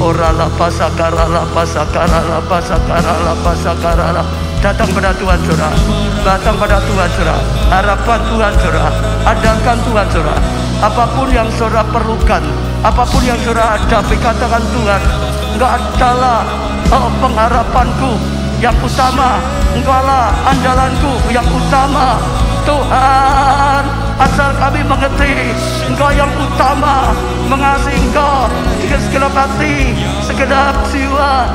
Speaker 1: Ora la pasakara la pasakara la pasakara la pasakara la. Datang pada Tuhan, saudara. Datang pada Tuhan, saudara. Harapan Tuhan, saudara. Andalkan Tuhan, saudara. Apapun yang saudara perlukan, apapun yang saudara hadapi, katakan Tuhan, Engkau adalah pengharapanku yang utama, Engkaulah andalanku yang utama. Tuhan, asal kami mengerti Engkau yang utama, mengasihi Engkau dengan segenap hati, segenap jiwa,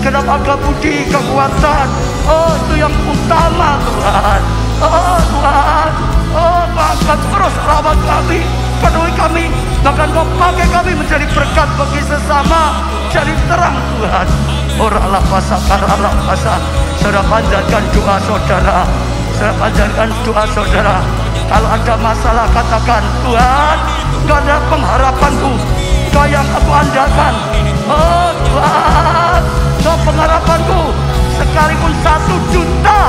Speaker 1: segenap harga budi, kekuatan. Oh, itu yang utama Tuhan. Oh Tuhan, oh Tuhan, terus rawat kami, penuhi kami, bahkan Kau pakai kami menjadi berkat bagi sesama, jadi terang Tuhan. Oralah pasah, karalah pasah. Saudara panjatkan doa saudara, saudara panjatkan doa saudara. Kalau ada masalah katakan, Tuhan, Engkau ada pengharapanku, Engkau yang aku andalkan. Oh Tuhan, Engkau pengharapanku. Sekalipun 1 juta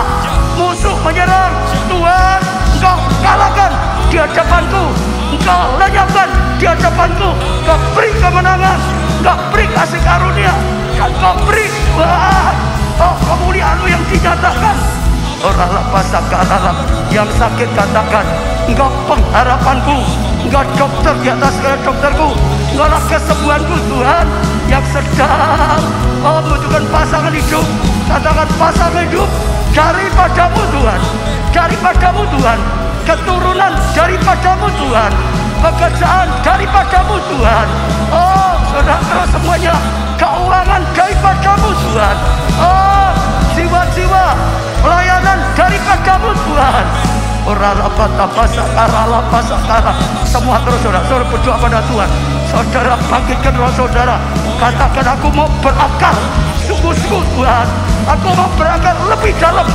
Speaker 1: musuh menyerang, Tuhan, Engkau kalahkan di hadapanku, Engkau lenyapkan di hadapanku, Engkau beri kemenangan, Engkau beri kasih karunia, Engkau beri Tuhan, oh kemuliaan-Mu yang dinyatakan. Oralah pasakaralah, yang sakit katakan, Engkau pengharapanku, Engkau dokter di atas segala dokterku, Engkaulah kesembuhanku Tuhan. Yang sedang membutuhkan pasangan hidup, katakan pasangan hidup daripadamu Tuhan, daripadamu Tuhan, keturunan daripadamu Tuhan, pekerjaan daripadamu Tuhan. Oh saudara semuanya, keuangan daripadamu Tuhan. Oh jiwa-jiwa pelayanan daripadamu Tuhan. Pasakara. Semua terus saudara berdoa pada Tuhan. Saudara bangkitkan roh saudara, katakan aku mau berakar sungguh-sungguh Tuhan, aku mau berakar lebih dalam.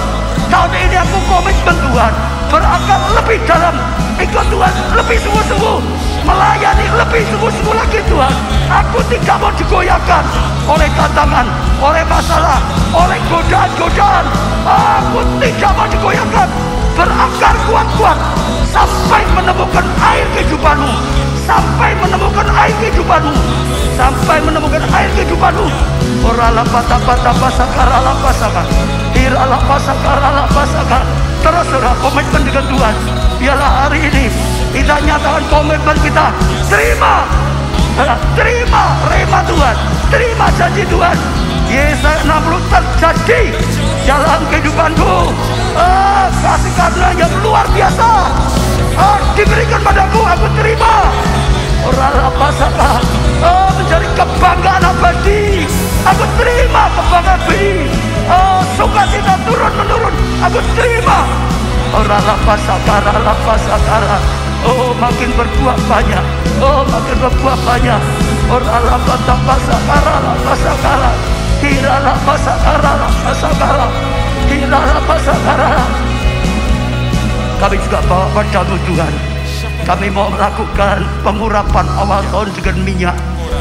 Speaker 1: Tahun ini aku komitmen Tuhan, berakar lebih dalam, ikut Tuhan lebih sungguh-sungguh, melayani lebih sungguh-sungguh lagi Tuhan. Aku tidak mau digoyahkan oleh tantangan, oleh masalah, oleh godaan-godaan. Aku tidak mau digoyahkan, berakar kuat-kuat sampai menemukan air kehidupanmu, sampai menemukan air kehidupanmu, sampai menemukan air kehidupanmu. Oralah patah-patah pasakaralah pasakar, iralah pasakaralah pasakar. Terus saudara komitmen dengan Tuhan. Biarlah hari ini kita nyatakan komitmen kita. Terima rema Tuhan, terima janji Tuhan. Yesaya 60 terjadi dalam kehidupanku. Kasih karunia yang luar biasa diberikan padaku, aku terima. Oralah pasakah menjadi kebanggaan abadi, aku terima kebanggaan abadi. Sukacita turun menurun, aku terima. Oralah pasakara. Oh makin berbuah banyak, oh makin berbuah banyak. Oralah pasakara. Hiralah pasakara. Hiralah pasakara. Kami juga bawa padamu Tuhan. Kami mau melakukan pengurapan awal tahun dengan minyak,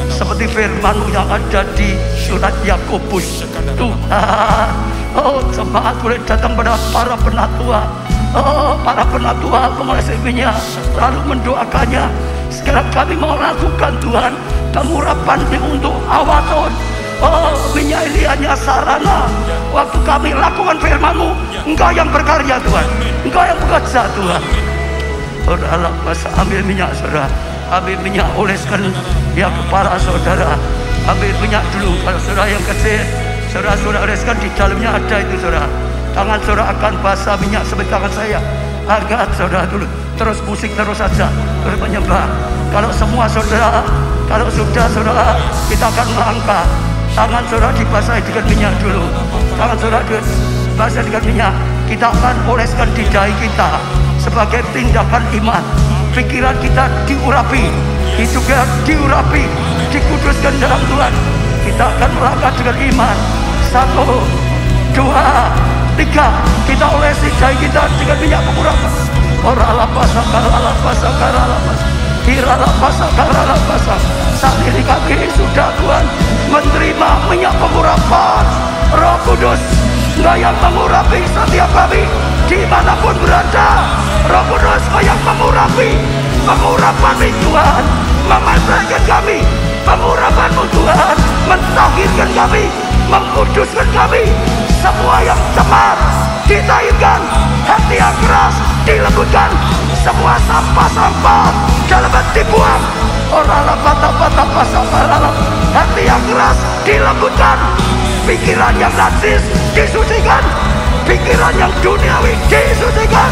Speaker 1: seperti firman-Mu yang ada di surat Yakobus. Tuhan, oh jemaat boleh datang pada para penatua. Oh para penatua mengolesi minyak, lalu mendoakannya. Sekarang kami mau lakukan Tuhan pengurapan untuk awal tahun. Oh minyak ini hanya sarana. Waktu kami lakukan firman-Mu, Engkau yang berkarya Tuhan, Engkau yang bekerja Tuhan. Saudara ambil minyak saudara, ambil minyak, oleskan ya kepala saudara. Ambil minyak dulu, kalau saudara yang kecil, saudara oleskan di dalamnya ada itu saudara. Tangan saudara akan basah minyak seperti tangan saya. Angkat saudara dulu, terus musik terus saja, terus menyembah. Kalau semua saudara, kalau sudah saudara, kita akan melangkah. Tangan saudara dibasahi dengan minyak dulu, tangan saudara dibasahi dengan minyak. Kita akan oleskan di dahi kita sebagai tindakan iman. Pikiran kita diurapi, hidup kita diurapi, dikuduskan dalam Tuhan. Kita akan melangkah dengan iman. 1, 2, 3. Kita olesi dahi kita dengan minyak pengurapan. Oralah pasakaralah pasakaralah hiralah pasakaralah pasak. Saat ini kami sudah Tuhan menerima minyak pengurapan Roh Kudus, Engkau yang mengurapi setiap kami dimanapun berada. Roh Kudus, Engkau yang mengurapi, pengurapan-Mu Tuhan memanfaatkan kami, pengurapan-Mu Tuhan mentahirkan kami, mengkuduskan kami. Semua yang cemar ditairkan, hati yang keras dilembutkan, semua sampah-sampah dalam hati buang. Oralah patah-patah pasakaralah, hati yang keras dilembutkan, pikiran yang najis disucikan, pikiran yang duniawi disucikan.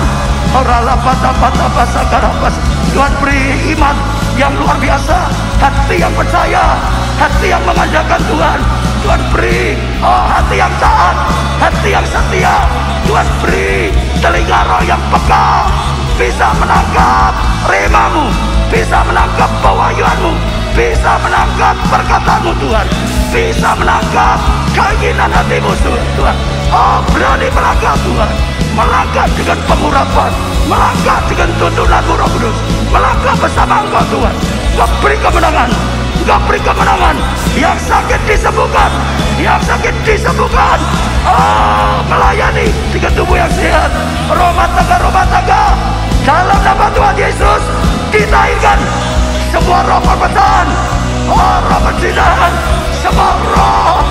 Speaker 1: Oralah patah-patah pasakaralah. Tuhan beri iman yang luar biasa, hati yang percaya, hati yang mengandalkan Tuhan. Tuhan beri hati yang taat, hati yang setia. Tuhan beri telinga roh yang peka, bisa menangkap remamu, bisa menangkap pewahyuanmu, bisa menangkap perkataanmu Tuhan, bisa menangkap keinginan hatimu Tuhan. Berani melangkah Tuhan, melangkah dengan pengurapan, melangkah dengan tuntunanmu Roh Kudus, melangkah bersama Engkau Tuhan. Engkau beri kemenangan, Engkau beri kemenangan. Yang sakit disembuhkan, yang sakit disembuhkan. Melayani dengan tubuh yang sehat. Rumah tangga dalam nama Tuhan Yesus ditahirkan semua roh perpecahan, roh perzinahan, semua roh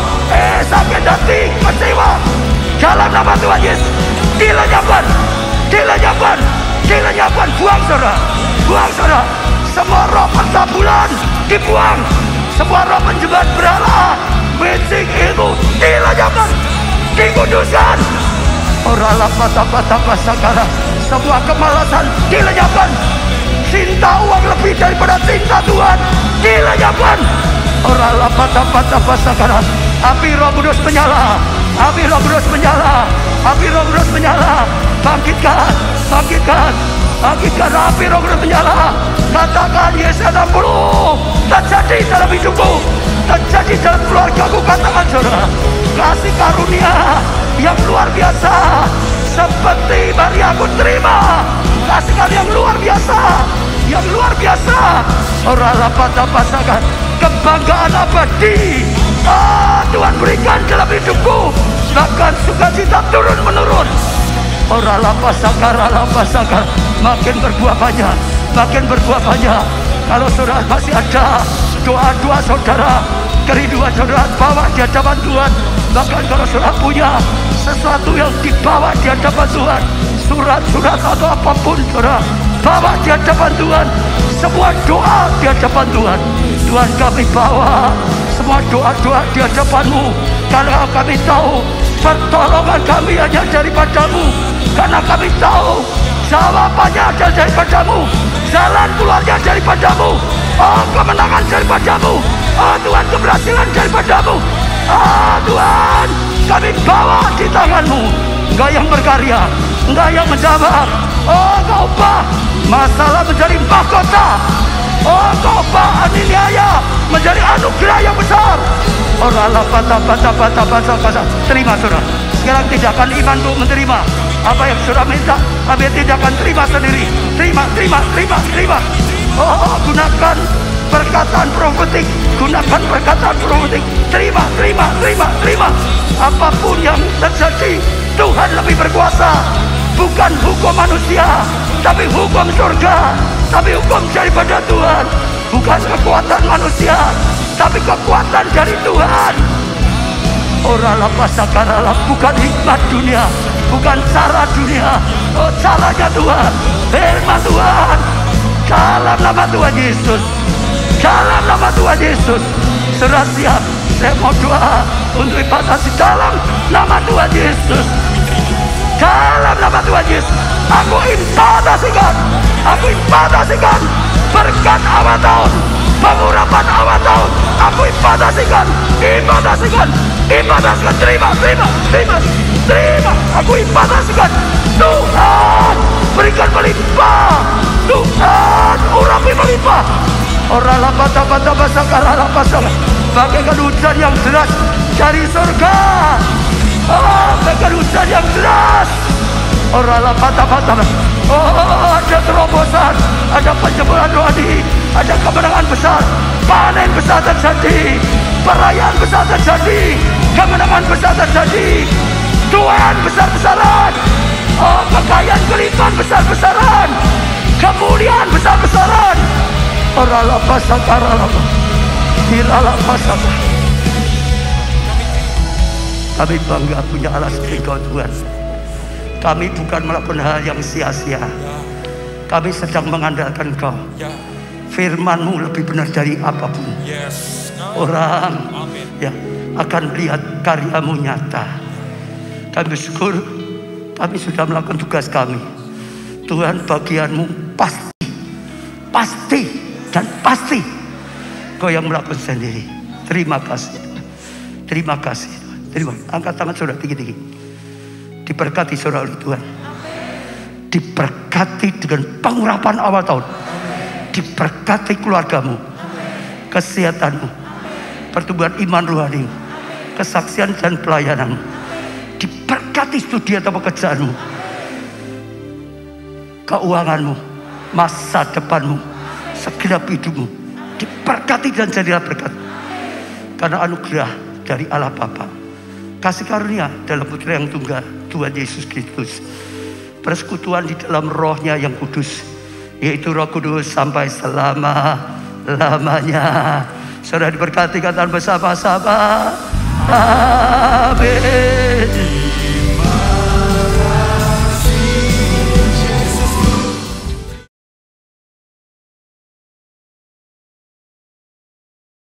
Speaker 1: sakit hati, kecewa. Dalam nama Tuhan Yesus dilenyapkan, dilenyapkan, dilenyapkan. Buang saudara, buang saudara. Semua roh pencabulan dibuang, semua roh penjebak berhala, micing ilmu dilenyapkan, dikuduskan. Orang lapatapa sakara, semua kemalasan dilenyapkan. Cinta uang lebih daripada cinta Tuhan dilenyapkan. Orang lapatapa sakara. Api Roh Kudus menyala, api Roh Kudus menyala, api Roh Kudus menyala. Bangkitkan, bangkitkan, bangkitkan. Api Roh Kudus menyala. Katakan Yesaya 60 terjadi dalam hidupku, terjadi dalam keluargaku. Katakan saudara, kasih karunia yang luar biasa, seperti Maria aku terima kasih karunia yang luar biasa, yang luar biasa. Orang lapatapa kebanggaan abadi Tuhan berikan dalam hidupku, bahkan sukacita turun menurun. Orang lapasakar, makin berbuah banyak, makin berbuah banyak. Kalau saudara masih ada doa-doa saudara, kerinduan saudara, bawa di hadapan Tuhan. Bahkan kalau saudara punya sesuatu yang dibawa di hadapan Tuhan, surat-surat atau apapun saudara, bawa di hadapan Tuhan. Semua doa di hadapan Tuhan. Tuhan, kami bawa semua doa-doa di hadapan-Mu, karena kami tahu pertolongan kami hanya daripadamu, karena kami tahu jawabannya ada daripadamu, jalan keluarnya daripadamu, kemenangan daripadamu, Tuhan, keberhasilan daripadamu. Tuhan, kami bawa di tangan-Mu. Engkau yang berkarya, Engkau yang menjawab. Engkau ubah masalah menjadi mahkota. Engkau ubah aniaya menjadi anugerah yang besar. Orang lapatapa. Terima saudara. Sekarang tindakan iman untuk menerima apa yang saudara minta. Kami tindakan terima sendiri. Terima. Gunakan perkataan profetik, gunakan perkataan profetik. Terima. Apapun yang terjadi, Tuhan lebih berkuasa. Bukan hukum manusia, tapi hukum surga, tapi hukum daripada Tuhan. Bukan kekuatan manusia, tapi kekuatan dari Tuhan. Orang lapasakara, bukan hikmat dunia, bukan cara dunia, caranya Tuhan, firman Tuhan. Dalam nama Tuhan Yesus, dalam nama Tuhan Yesus, sudah siap. Saya mau doa untuk dibatasi dalam nama Tuhan Yesus. Dalam nama Tuhan Yesus, aku impatasikan berkat awal tahun, pengurapan awal tahun. Aku impatasikan. Terima. Aku impatasikan. Tuhan, berikan melimpah. Tuhan, urapi melimpah. Orang lapatapa. Bagaikan hujan yang deras dari surga. Bagaikan hujan yang deras. Orang lapatapa. Ada terobosan, ada penjebolan rohani, ada kemenangan besar, panen besar terjadi, perayaan besar terjadi, kemenangan besar terjadi, tuaan besar-besaran, kekayaan kelimpahan besar-besaran, kemuliaan besar-besaran. Orang lapasakara, hiralapasakara. Kami bangga punya Allah seperti Kau Tuhan. Kami bukan melakukan hal yang sia-sia. Kami sedang mengandalkan Kau. Firman-Mu lebih benar dari apapun. Orang akan lihat karya-Mu nyata. Kami bersyukur kami sudah melakukan tugas kami. Tuhan, bagian-Mu pasti dan pasti Kau yang melakukan sendiri. Terima kasih. Terima kasih. Terima kasih. Angkat tangan saudara tinggi-tinggi. Diberkati saudara oleh Tuhan. Diberkati dengan pengurapan awal tahun. Diberkati keluargamu, kesehatanmu, pertumbuhan iman rohani, kesaksian dan pelayananmu. Diberkati studi atau pekerjaanmu, keuanganmu, masa depanmu, segenap hidupmu. Diberkati dan jadilah berkat. Karena anugerah dari Allah Bapa, kasih karunia dalam Putra yang tunggal Tuhan Yesus Kristus, persekutuan di dalam Roh-Nya yang kudus, yaitu Roh Kudus sampai selama-lamanya. Saudara diberkati, katakan bersama-sama. Amin.